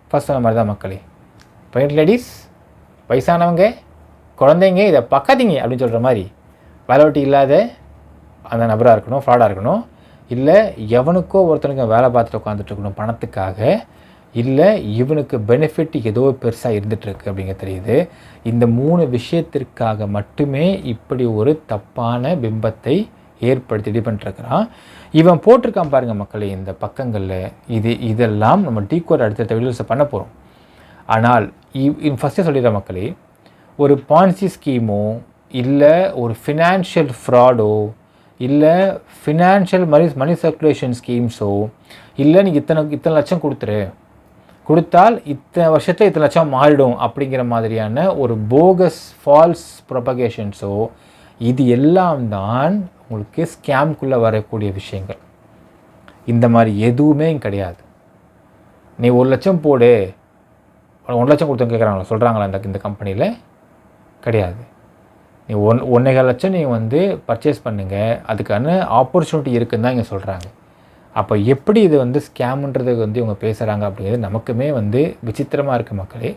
ஃபஸ்ட் சொன்ன மாதிரி தான் மக்களே, ப்ரெக்னென்ட் லேடிஸ், வயசானவங்க, குழந்தைங்க இதை பக்காதீங்க அப்படின்னு சொல்கிற மாதிரி வேலை வெட்டி இல்லாத அந்த நபராக இருக்கணும், ஃப்ராடாக இருக்கணும், இல்லை எவனுக்கோ ஒருத்தனுக்கு வேலை பார்த்துட்டு உட்காந்துட்டு இருக்கணும் பணத்துக்காக, இல்லை இவனுக்கு பெனிஃபிட் ஏதோ பெருசாக இருந்துகிட்ருக்கு அப்படிங்க தெரியுது. இந்த 3 விஷயத்திற்காக மட்டுமே இப்படி ஒரு தப்பான பிம்பத்தை ஏற்படுத்தி ரெடி பண்ணிட்டுருக்கிறான். இவன் போட்டிருக்கான் பாருங்கள் மக்களே இந்த பக்கங்களில். இதெல்லாம் நம்ம டீகோட் அடுத்த வீடியோஸை பண்ண போகிறோம். ஆனால் ஃபஸ்ட்டே சொல்லிடுற மக்களே, ஒரு பான்சி ஸ்கீமோ இல்லை ஒரு ஃபினான்ஷியல் ஃப்ராடோ இல்லை ஃபினான்ஷியல் மணி சர்க்குலேஷன் ஸ்கீம்ஸோ இல்லை நீங்கள் இத்தனை லட்சம் கொடுத்தால் இத்தனை வருஷத்தில் இத்தனை லட்சம் மாறிடும் அப்படிங்கிற மாதிரியான ஒரு போகஸ் ஃபால்ஸ் ப்ரொபகேஷன்ஸோ இது எல்லாம் தான் உங்களுக்கு ஸ்கேம்குள்ளே வரக்கூடிய விஷயங்கள். இந்த மாதிரி எதுவுமே கிடையாது. நீ 1 லட்சம் போடு, 1 லட்சம் கொடுத்தவங்க கேட்குறாங்களா, சொல்கிறாங்களா இந்த கம்பெனியில்? கிடையாது. நீ 1.25 லட்சம் நீங்கள் வந்து பர்ச்சேஸ் பண்ணுங்கள், அதுக்கான ஆப்பர்ச்சுனிட்டி இருக்குன்னு தான் இங்கே சொல்கிறாங்க. அப்போ எப்படி இது வந்து ஸ்கேமுன்றது வந்து இவங்க பேசுகிறாங்க அப்படிங்கிறது நமக்குமே வந்து விசித்திரமாக இருக்குது மக்களே.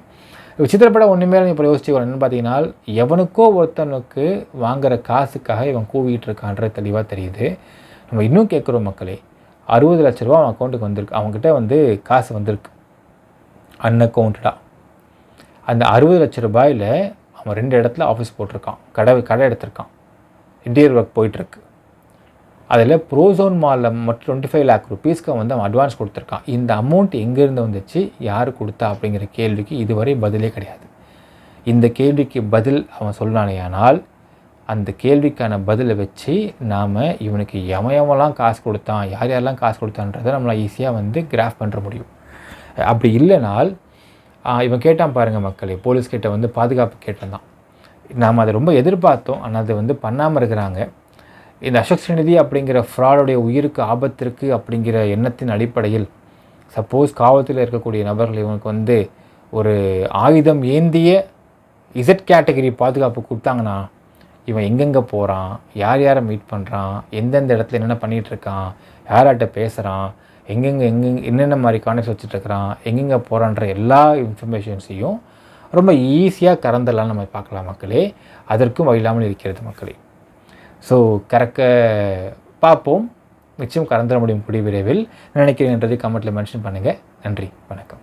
விசித்திரப்பட ஒன்றுமே இப்போ யோசிச்சு என்னென்னு பார்த்தீங்கன்னா, எவனுக்கோ ஒருத்தனுக்கு வாங்குகிற காசுக்காக இவன் கூவிகிட்டு இருக்கான்றது தெளிவாக தெரியுது. நம்ம இன்னும் கேட்குறோம் மக்களே, 60 லட்ச ரூபா அவன் அக்கௌண்ட்டுக்கு வந்திருக்கு, அவங்ககிட்ட வந்து காசு வந்திருக்கு அன்அக்கௌண்டடாக. அந்த 60 லட்ச ரூபாயில் அவன் 2 இடத்துல ஆஃபீஸ் போட்டிருக்கான், கடை எடுத்திருக்கான், இன்டீரியர் ஒர்க் போயிட்டுருக்கு. அதில் ப்ரோசோன் மாலில் மட்டும் 25 lakh rupeesக்கு வந்து அவன் அட்வான்ஸ் கொடுத்துருக்கான். இந்த அமௌண்ட் எங்கேருந்து வந்துச்சு, யார் கொடுத்தா அப்படிங்கிற கேள்விக்கு இதுவரை பதிலே கிடையாது. இந்த கேள்விக்கு பதில் அவன் சொல்லானேயானால் அந்த கேள்விக்கான பதிலை வச்சு நாம் இவனுக்கு எவன்லாம் காசு கொடுத்தான், யாரெல்லாம் காசு கொடுத்தான்றதை நம்மளால் ஈஸியாக வந்து கிராஃப் பண்ணுற முடியும். அப்படி இல்லைனால் இவன் கேட்டான் பாருங்கள் மக்களே, போலீஸ்கிட்ட வந்து பாதுகாப்பு கேட்டிருந்தான். நாம் அதை ரொம்ப எதிர்பார்த்தோம், ஆனால் அதை வந்து பண்ணாமல் இருக்கிறாங்க. இந்த அசோக் ஸ்ரீநிதி அப்படிங்கிற ஃப்ராடுடைய உயிருக்கு ஆபத்து இருக்குது அப்படிங்கிற எண்ணத்தின் அடிப்படையில் சப்போஸ் காவல்துறையில் இருக்கக்கூடிய நபர்கள் இவனுக்கு வந்து ஒரு ஆயுதம் ஏந்திய இசட் கேட்டகரி பாதுகாப்பு கொடுத்தாங்கன்னா இவன் எங்கெங்கே போகிறான், யாரை மீட் பண்ணுறான், எந்தெந்த இடத்துல என்னென்ன பண்ணிகிட்ருக்கான், யார்கிட்ட பேசுகிறான், என்னென்ன மாதிரி கான்டெக்ட்ஸ் வச்சுட்ருக்கிறான், எங்கெங்கே போகிறான்ற எல்லா இன்ஃபர்மேஷன்ஸையும் ரொம்ப ஈஸியாக கறந்தெல்லாம் நம்ம பார்க்கலாம் மக்களே. அதற்கும் வழியில்லாமல் இருக்கிறது மக்களே. ஸோ கறக்க பார்ப்போம், நிச்சயம் கறந்துட முடியும் கூடிய விரைவில். நினைக்கிறேன்றதை கமெண்ட்டில் மென்ஷன் பண்ணுங்கள். நன்றி, வணக்கம்.